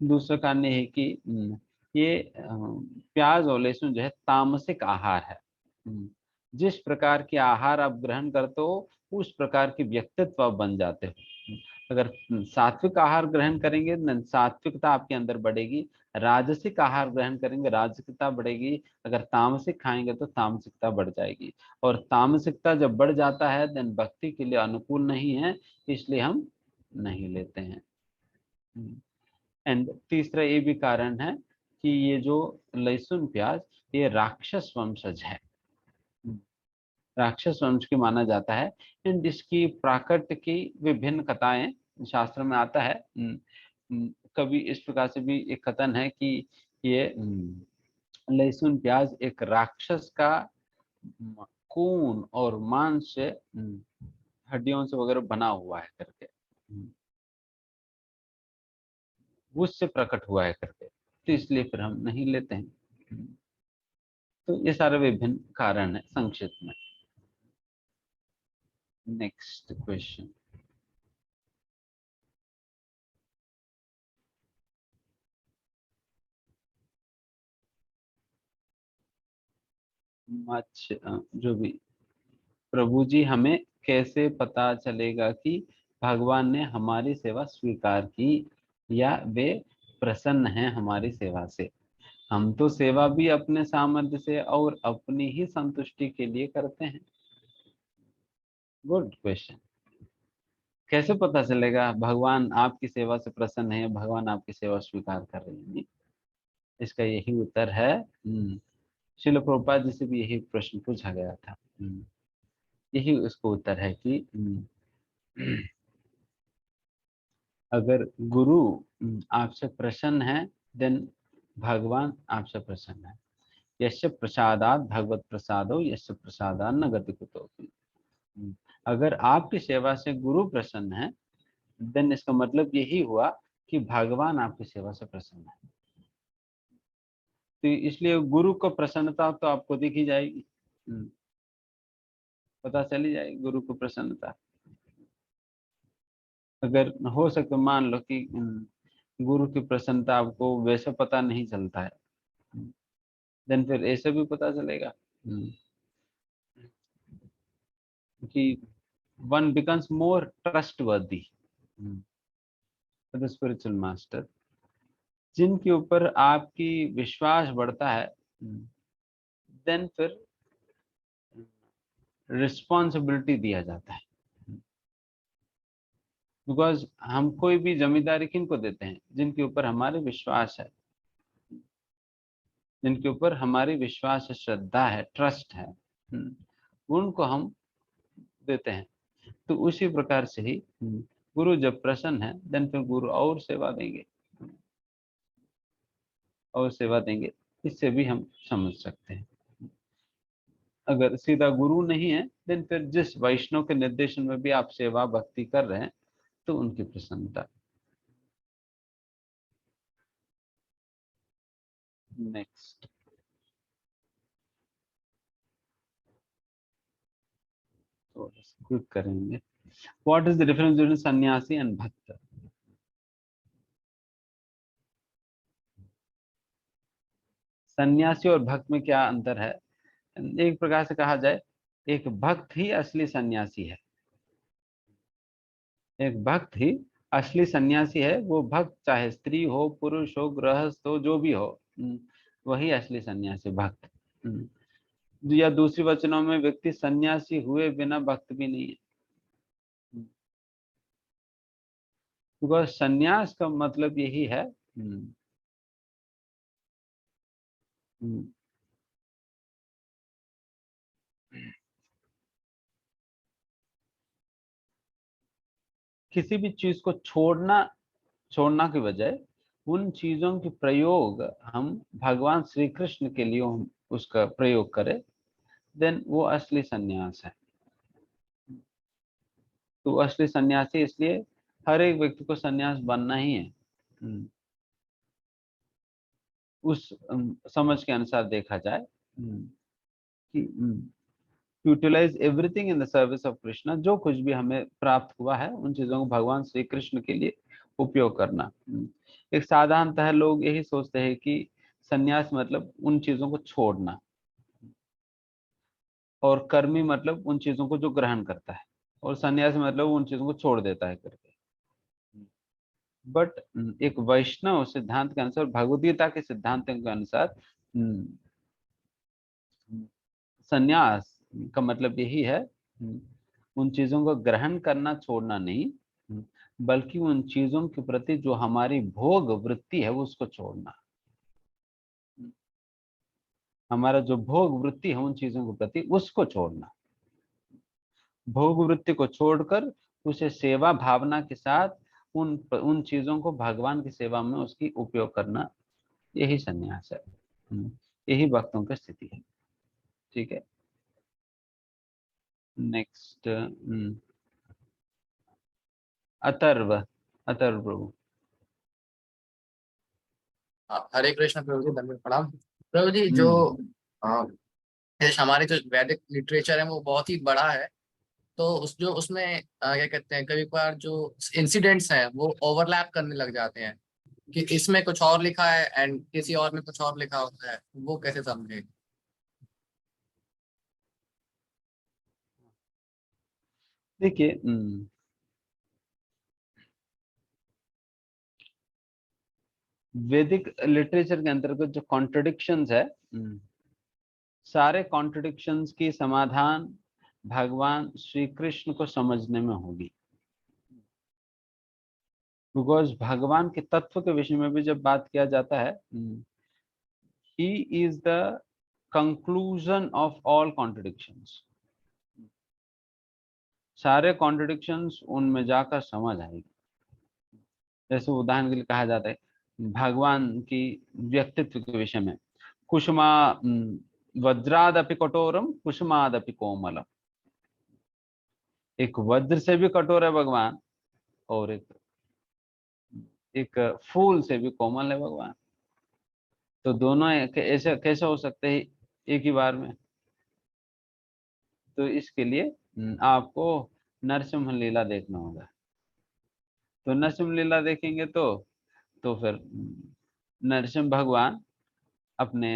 दूसरा कारण ये है कि ये प्याज और लहसुन जो है तामसिक आहार है। जिस प्रकार के आहार आप ग्रहण करते हो उस प्रकार के व्यक्तित्व आप बन जाते हो। अगर सात्विक आहार ग्रहण करेंगे सात्विकता आपके अंदर बढ़ेगी, राजसिक आहार ग्रहण करेंगे राजसिकता बढ़ेगी, अगर तामसिक खाएंगे तो तामसिकता बढ़ जाएगी, और तामसिकता जब बढ़ जाता है देन भक्ति के लिए अनुकूल नहीं है, इसलिए हम नहीं लेते हैं। एंड तीसरा ये भी कारण है कि ये जो लहसुन प्याज ये राक्षस वंशज है, राक्षस वंश की माना जाता है। एंड इसकी प्राकृत की विभिन्न कथाएं शास्त्र में आता है। कभी इस प्रकार से भी एक कथन है कि ये लहसुन प्याज एक राक्षस का खून और मांस से हड्डियों से वगैरह बना हुआ है करके, उससे प्रकट हुआ है करके, तो इसलिए फिर हम नहीं लेते हैं। तो ये सारे विभिन्न कारण है संक्षिप्त में। नेक्स्ट क्वेश्चन, जो भी, प्रभु जी हमें कैसे पता चलेगा कि भगवान ने हमारी सेवा स्वीकार की या वे प्रसन्न हैं हमारी सेवा से? हम तो सेवा भी अपने सामर्थ्य से और अपनी ही संतुष्टि के लिए करते हैं। Good question. कैसे पता चलेगा भगवान आपकी सेवा से प्रसन्न है, भगवान आपकी सेवा स्वीकार कर रहे हैं? इसका यही उत्तर है, श्रील प्रभुपाद जी से भी यही प्रश्न पूछा गया था। यही उसको उत्तर है कि अगर गुरु आपसे प्रसन्न है देन भगवान आपसे प्रसन्न है। यस्य प्रसादात भगवत प्रसादो यस्य प्रसादात न गति कुतोपि। अगर आपकी सेवा से गुरु प्रसन्न है देन इसका मतलब यही हुआ कि भगवान आपकी सेवा से प्रसन्न है। तो इसलिए गुरु को प्रसन्नता तो आपको दिखी जाएगी, पता चली जाएगी गुरु को प्रसन्नता। अगर हो सके मान लो कि गुरु की प्रसन्नता आपको वैसे पता नहीं चलता है, देन फिर ऐसे भी पता चलेगा कि one becomes more trustworthy for the spiritual master। जिनके ऊपर आपकी विश्वास बढ़ता है, देन फिर रिस्पॉन्सिबिलिटी दिया जाता है। बिकॉज हम कोई भी जिम्मेदारी किनको देते हैं? जिनके ऊपर हमारे विश्वास है, जिनके ऊपर हमारी विश्वास है, श्रद्धा है, ट्रस्ट है, उनको हम देते हैं। तो उसी प्रकार से ही गुरु जब प्रसन्न है, देन फिर गुरु और सेवा देंगे, और सेवा देंगे। इससे भी हम समझ सकते हैं। अगर सीधा गुरु नहीं है, देन फिर जिस वैष्णव के निर्देशन में भी आप सेवा भक्ति कर रहे हैं, तो उनकी प्रसन्नता। नेक्स्ट, क्विक करेंगे। What is the difference between सन्यासी एंड भक्त? सन्यासी और भक्त में क्या अंतर है? एक प्रकार से कहा जाए, एक भक्त ही असली सन्यासी है। एक भक्त ही असली सन्यासी है। वो भक्त चाहे स्त्री हो, पुरुष हो, गृहस्थ हो, जो भी हो, वही असली सन्यासी भक्त। या दूसरी वचनों में, व्यक्ति सन्यासी हुए बिना भक्त भी नहीं है। बिकॉज सन्यास का मतलब यही है किसी भी चीज को छोड़ना के बजाय उन चीजों के प्रयोग हम भगवान श्री कृष्ण के लिए हम उसका प्रयोग करें, देन वो असली सन्यास है। तो असली सन्यासी, इसलिए हर एक व्यक्ति को सन्यास बनना ही है। उस समझ के अनुसार देखा जाए कि utilize everything in the service of Krishna. जो कुछ भी हमें प्राप्त हुआ है, उन चीजों को भगवान श्री कृष्ण के लिए उपयोग करना। एक साधारणतः लोग यही सोचते हैं कि सन्यास मतलब उन चीजों को छोड़ना, और कर्मी मतलब उन चीजों को जो ग्रहण करता है, और सन्यास मतलब उन चीजों को छोड़ देता है करके। बट एक वैष्णव सिद्धांत के अनुसार, भगवद गीता के सिद्धांत के अनुसार, सन्यास का मतलब यही है उन चीजों को ग्रहण करना, छोड़ना नहीं, बल्कि उन चीजों के प्रति जो हमारी भोग वृत्ति है उसको छोड़ना। हमारा जो भोग वृत्ति है उन चीजों के प्रति, उसको छोड़ना। भोग वृत्ति को छोड़कर उसे सेवा भावना के साथ उन चीजों को भगवान की सेवा में उसकी उपयोग करना, यही सन्यास है। यही भक्तों की स्थिति है। ठीक है, नेक्स्ट अथर्व प्रभु। हरे कृष्ण प्रभु जी, धन्यवाद, प्रणाम प्रभु जी। जो हमारे जो वैदिक लिटरेचर है वो बहुत ही बड़ा है, तो उसमें क्या कहते हैं, कभी कभार जो इंसिडेंट्स हैं वो ओवरलैप करने लग जाते हैं कि इसमें कुछ और लिखा है एंड किसी और में कुछ और लिखा होता है, वो कैसे समझे? देखिए, वैदिक लिटरेचर के अंतर्गत जो कॉन्ट्रडिक्शंस है, सारे कॉन्ट्रडिक्शंस की समाधान भगवान श्री कृष्ण को समझने में होगी। बिकॉज भगवान के तत्व के विषय में भी जब बात किया जाता है, he is the conclusion of all contradictions. सारे कॉन्ट्रडिक्शंस उनमें जाकर समझ आएगी। जैसे उदाहरण के लिए कहा जाता है भगवान की व्यक्तित्व के विषय में, कुसुमा वज्रादपि कठोरम कुसुमादपि कोमलम। एक वज्र से भी कठोर है भगवान, और एक फूल से भी कोमल है भगवान। तो दोनों ऐसे कैसे हो सकते हैं एक ही बार में? तो इसके लिए आपको नरसिंह लीला देखना होगा। तो नरसिंह लीला देखेंगे तो फिर नरसिंह भगवान अपने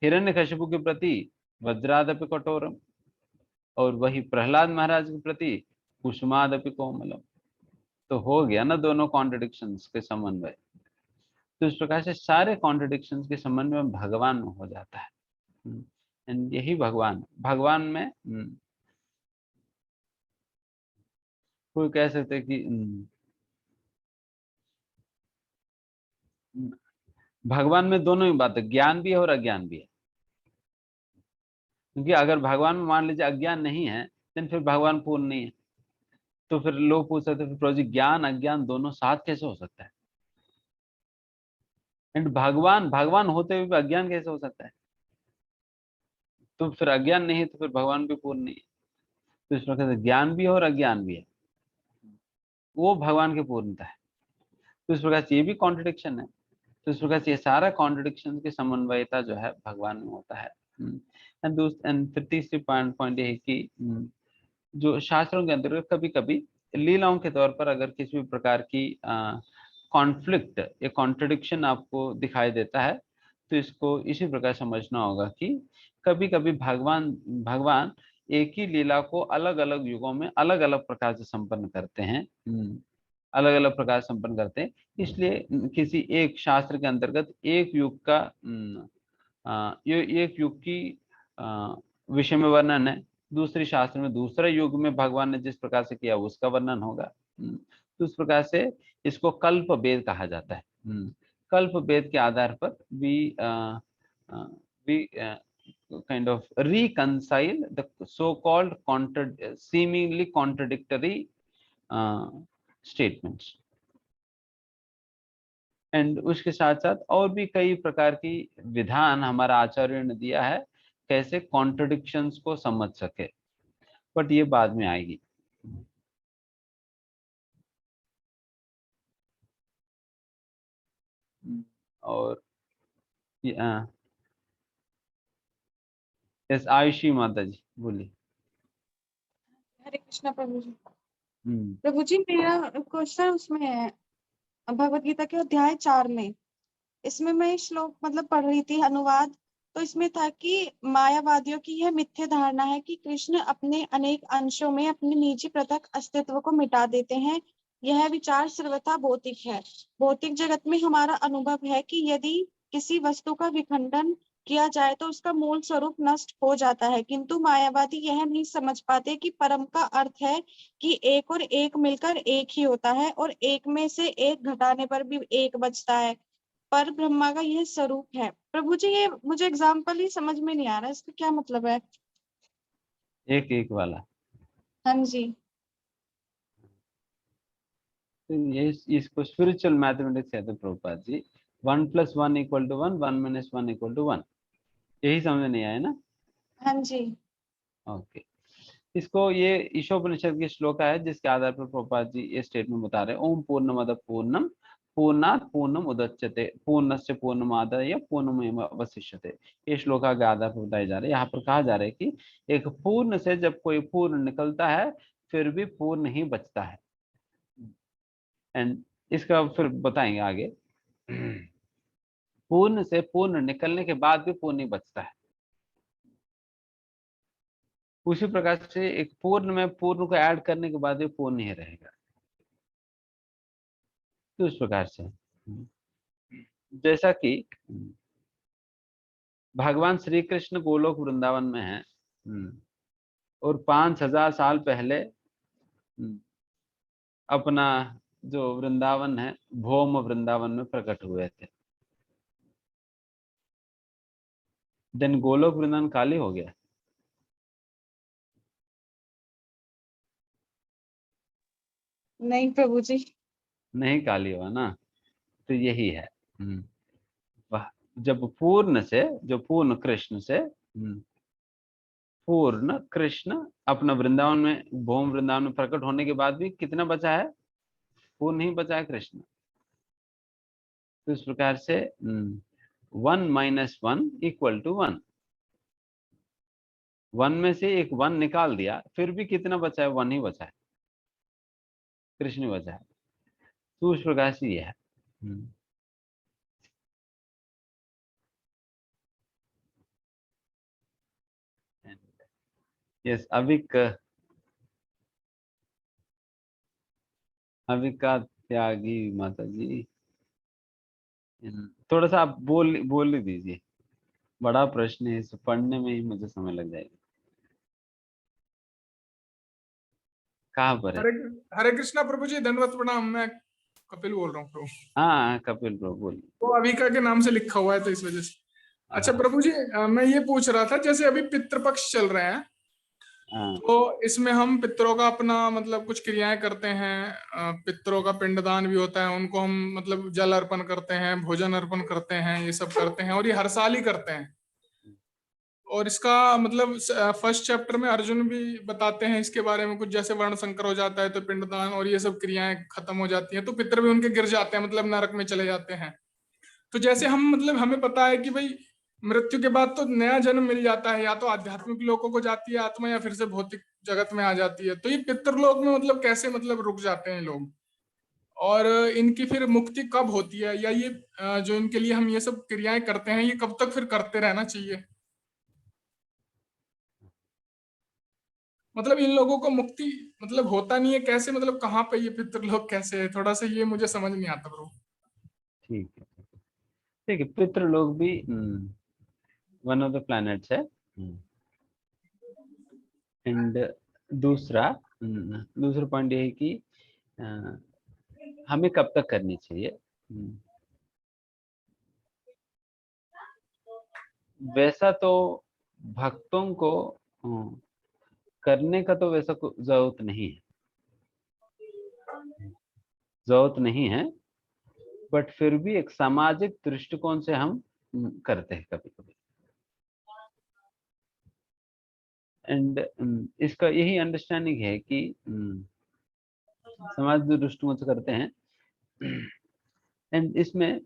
हिरण्यकशिपु के प्रति वज्रादपि कठोरम, और वही प्रहलाद महाराज के प्रति कुसुमादपि कोमलम। तो हो गया ना दोनों कॉन्ट्रडिक्शंस के समन्वय। तो इस प्रकार से सारे कॉन्ट्रडिक्शंस के समन्वय में भगवान में हो जाता है। एंड यही भगवान में कोई कह सकते कि भगवान में दोनों ही बात है, ज्ञान भी है और अज्ञान भी है। क्योंकि अगर भगवान में मान लीजिए अज्ञान नहीं है तो फिर भगवान पूर्ण नहीं है। तो फिर लोग पूछ सकते हैं प्रभु जी ज्ञान अज्ञान दोनों साथ कैसे हो सकता है? एंड भगवान होते हुए भी अज्ञान कैसे हो सकता है? तो फिर अज्ञान नहीं है तो फिर भगवान भी पूर्ण नहीं है। तो इस प्रकार से ज्ञान भी है और अज्ञान भी है, वो भगवान की पूर्णता है। तो इस प्रकार से ये भी कॉन्ट्रडिक्शन है। तो इस प्रकार से ये सारा कॉन्ट्रडिक्शन की समन्वयता जो है भगवान में होता है। एंड फिर तीसरी पॉइंट ये है कि जो शास्त्रों के अंतर्गत कभी कभी लीलाओं के तौर पर अगर किसी भी प्रकार की कॉन्फ्लिक्ट या कॉन्ट्रडिक्शन आपको दिखाई देता है तो इसको इसी प्रकार समझना होगा कि कभी कभी भगवान एक ही लीला को अलग अलग युगों में अलग अलग प्रकार से संपन्न करते हैं, अलग अलग प्रकार से संपन्न करते हैं। इसलिए किसी एक शास्त्र के अंतर्गत एक युग का एक युग की विषय में वर्णन है, दूसरे शास्त्र में दूसरा युग में भगवान ने जिस प्रकार से किया उसका वर्णन होगा। तो उस प्रकार से इसको कल्प भेद कहा जाता है। कल्प भेद के आधार पर we kind of reconcile the so-called seemingly contradictory statements। And उसके साथ साथ और भी कई प्रकार की विधान हमारा आचार्य ने दिया है कैसे कॉन्ट्रडिक्शंस को समझ सके, बट ये बाद में आएगी। और यस आयुषी माता जी बोलिए। हरे कृष्णा प्रभु जी। प्रभु जी मेरा क्वेश्चन उसमें है भगवत गीता के अध्याय 4 में, इसमें मैं श्लोक मतलब पढ़ रही थी अनुवाद, तो इसमें था कि मायावादियों की यह मिथ्या धारणा है कि कृष्ण अपने अनेक अंशों में अपने निजी पृथक अस्तित्व को मिटा देते हैं। यह विचार सर्वथा भौतिक है। भौतिक जगत में हमारा अनुभव है कि यदि किसी वस्तु का विखंडन किया जाए तो उसका मूल स्वरूप नष्ट हो जाता है, किंतु मायावादी यह नहीं समझ पाते कि परम का अर्थ है कि एक और एक मिलकर एक ही होता है और एक में से एक घटाने पर भी एक बचता है। पर ब्रह्मा का यह स्वरूप है। प्रभु जी ये मुझे एग्जाम्पल ही समझ में नहीं आ रहा, इसका क्या मतलब है? एक एक वाला। हाँ जी। तो ये इसको स्पिरिचुअल मैथमेटिक्स कहते हैं प्रभुपाद जी। 1 + 1 = 1, 1 - 1 = 1। यही समझ नहीं आया ना? हाँ जी। ओके। इसको ये ईशोपनिषद की श्लोका है जिसके आधार पर प्रभुपाद जी ये स्टेटमेंट बता रहे हैं। ओम पूर्णमद पूर्णम पूर्णात् पूर्णम उदच्यते पूर्णस्य पूर्णमादाय पूर्णमेव अवशिष्यते। ये श्लोका के आधार पर बताए जा रहे हैं। यहाँ पर कहा जा रहा है कि एक पूर्ण से जब कोई पूर्ण निकलता है फिर भी पूर्ण ही बचता है। एंड इसका फिर बताएंगे आगे। पूर्ण से पूर्ण निकलने के बाद भी पूर्ण ही बचता है। उसी प्रकार से एक पूर्ण में पूर्ण को ऐड करने के बाद भी पूर्ण नहीं रहेगा। तो इस प्रकार से जैसा कि भगवान श्री कृष्ण गोलोक वृंदावन में है और 5000 साल पहले अपना जो वृंदावन है भौम वृंदावन में प्रकट हुए थे। देन गोलोक वृंदावन खाली हो गया? नहीं प्रभु जी। नहीं खाली हुआ ना। तो यही है जब पूर्ण से जो पूर्ण कृष्ण से पूर्ण कृष्ण अपना वृंदावन में भौम वृंदावन में प्रकट होने के बाद भी कितना बचा है? पूर्ण ही बचा है कृष्ण। तो इस प्रकार से 1 - 1 = 1। 1 में से एक 1 निकाल दिया, फिर भी कितना बचा है? 1 ही बचा है, कृष्ण बचा है। तो उस प्रकार से ये है। यस, अविका त्यागी माता जी, थोड़ा सा आप बोल ही दीजिए, बड़ा प्रश्न है, इसे पढ़ने में ही मुझे समय लग जाएगा। कहाँ पर है? हरे कृष्णा प्रभु जी, दंडवत प्रणाम। मैं कपिल बोल रहा हूँ प्रभु। हाँ, कपिल प्रभु बोलिए। वो अविका के नाम से लिखा हुआ है तो इस वजह से। अच्छा प्रभु जी, मैं ये पूछ रहा था, जैसे अभी पितृपक्ष चल रहे हैं, तो इसमें हम पितरों का अपना मतलब कुछ क्रियाएं करते हैं, पितरों का पिंडदान भी होता है, उनको हम मतलब जल अर्पण करते हैं, भोजन अर्पण करते हैं, ये सब करते हैं, और ये हर साल ही करते हैं। और इसका मतलब फर्स्ट चैप्टर में अर्जुन भी बताते हैं इसके बारे में कुछ, जैसे वर्ण संकर हो जाता है तो पिंडदान और ये सब क्रियाएं खत्म हो जाती हैं, तो पितर भी उनके गिर जाते हैं, मतलब नरक में चले जाते हैं। तो जैसे हम मतलब हमें पता है कि भाई मृत्यु के बाद तो नया जन्म मिल जाता है, या तो आध्यात्मिक लोकों को जाती है आत्मा, या फिर से भौतिक जगत में आ जाती है। तो ये पितृलोक में मतलब कैसे मतलब रुक जाते हैं लोग, और इनकी फिर मुक्ति कब होती है, या ये जो इनके लिए हम ये सब क्रियाएं करते हैं, ये कब तक फिर करते रहना चाहिए? मतलब इन लोगों को मुक्ति मतलब होता नहीं है कैसे, मतलब कहाँ पे ये पितृलोक कैसे है, थोड़ा सा ये मुझे समझ नहीं आता ब्रो। ठीक है, ठीक है। पितृलोक भी वन ऑफ द प्लैनेट्स है। एंड दूसरा पॉइंट ये है कि हमें कब तक करनी चाहिए। वैसा तो भक्तों को करने का तो वैसा जरूरत नहीं है, बट फिर भी एक सामाजिक दृष्टिकोण से हम करते हैं कभी कभी। एंड इसका यही अंडरस्टैंडिंग है कि सामाजिक दृष्टिकोण से करते हैं। एंड इसमें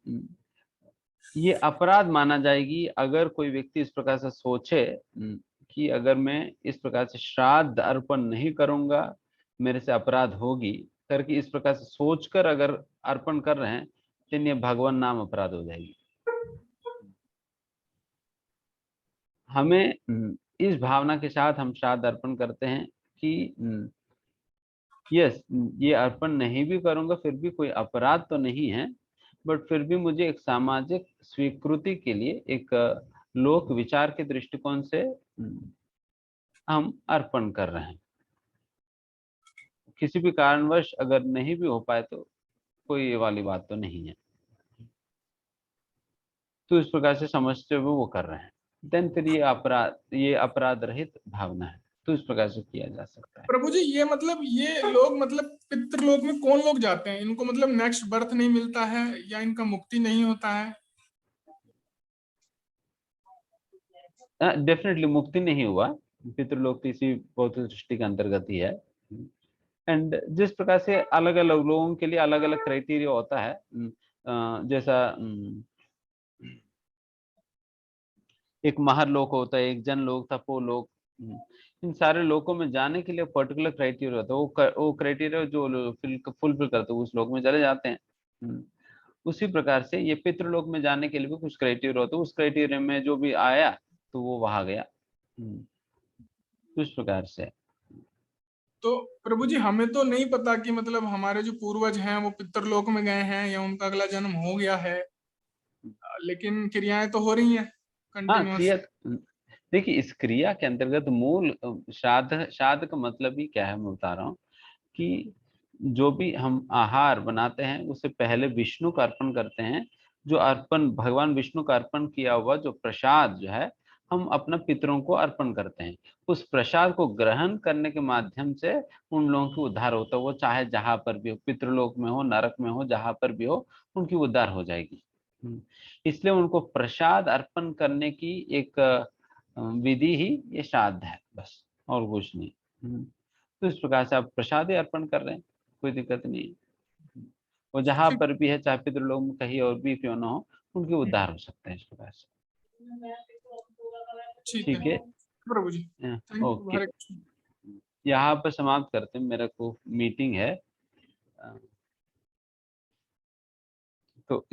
ये अपराध माना जाएगी अगर कोई व्यक्ति इस प्रकार से सोचे कि अगर मैं इस प्रकार से श्राद्ध अर्पण नहीं करूंगा मेरे से अपराध होगी करके, इस प्रकार से सोचकर अगर अर्पण कर रहे हैं तो ये भगवान नाम अपराध हो जाएगी। हमें इस भावना के साथ हम श्राद्ध अर्पण करते हैं कि यस, ये अर्पण नहीं भी करूंगा फिर भी कोई अपराध तो नहीं है, बट फिर भी मुझे एक सामाजिक स्वीकृति के लिए, एक लोक विचार के दृष्टिकोण से हम अर्पण कर रहे हैं। किसी भी कारणवश अगर नहीं भी हो पाए तो कोई ये वाली बात तो नहीं है। तो इस प्रकार से समझते हुए वो कर रहे हैं, देन फिर ये अपराध रहित भावना है, तो इस प्रकार से किया जा सकता है। प्रभु जी, ये मतलब ये लोग मतलब पितृलोक में कौन लोग जाते हैं? इनको मतलब नेक्स्ट बर्थ नहीं मिलता है, या इनका मुक्ति नहीं होता है? डेफिनेटली मुक्ति नहीं हुआ, पितृलोक किसी भौतिक सृष्टि के अंतर्गत ही है। एंड जिस प्रकार से अलग अलग लोगों के लिए अलग अलग क्राइटेरिया होता है, जैसा एक महर लोक होता है, एक जन लोक, तपोलोक, इन सारे लोकों में जाने के लिए पर्टिकुलर क्राइटेरिया होता है। वो क्राइटेरिया जो फुलफिल करते हैं उस लोक में चले जाते हैं। उसी प्रकार से ये पितृलोक में जाने के लिए भी कुछ क्राइटेरिया होता है, उस क्राइटेरिया में जो भी आया तो वो वहां गया। उस प्रकार से तो प्रभु जी, हमें तो नहीं पता कि मतलब हमारे जो पूर्वज हैं वो पितृलोक में गए हैं या उनका अगला जन्म हो गया है, लेकिन क्रियाएं तो हो रही हैं कंटिन्यूअस। देखिए, इस क्रिया के अंतर्गत मूल श्राद्ध का मतलब ही क्या है, मैं बता रहा हूँ कि जो भी हम आहार बनाते हैं उससे पहले विष्णु का अर्पण करते हैं। जो अर्पण भगवान विष्णु का अर्पण किया हुआ जो प्रसाद जो है हम अपना पितरों को अर्पण करते हैं। उस प्रसाद को ग्रहण करने के माध्यम से उन लोगों की उद्धार होता है, वो चाहे जहां पर भी हो, पितृलोक में हो, नरक में हो, जहां पर भी हो, उनकी उद्धार हो जाएगी। इसलिए उनको प्रसाद अर्पण करने की एक विधि ही ये श्राद्ध है, बस और कुछ नहीं। तो इस प्रकार से आप प्रसाद ही अर्पण कर रहे हैं, कोई दिक्कत नहीं। वो जहां पर भी है, चाहे पितृलोक में कहीं और भी क्यों ना हो, उनके उद्धार हो सकते हैं इस प्रकार से। ठीक है प्रभु जी, ओके, यहाँ पर समाप्त करते हैं, मेरा को मीटिंग है तो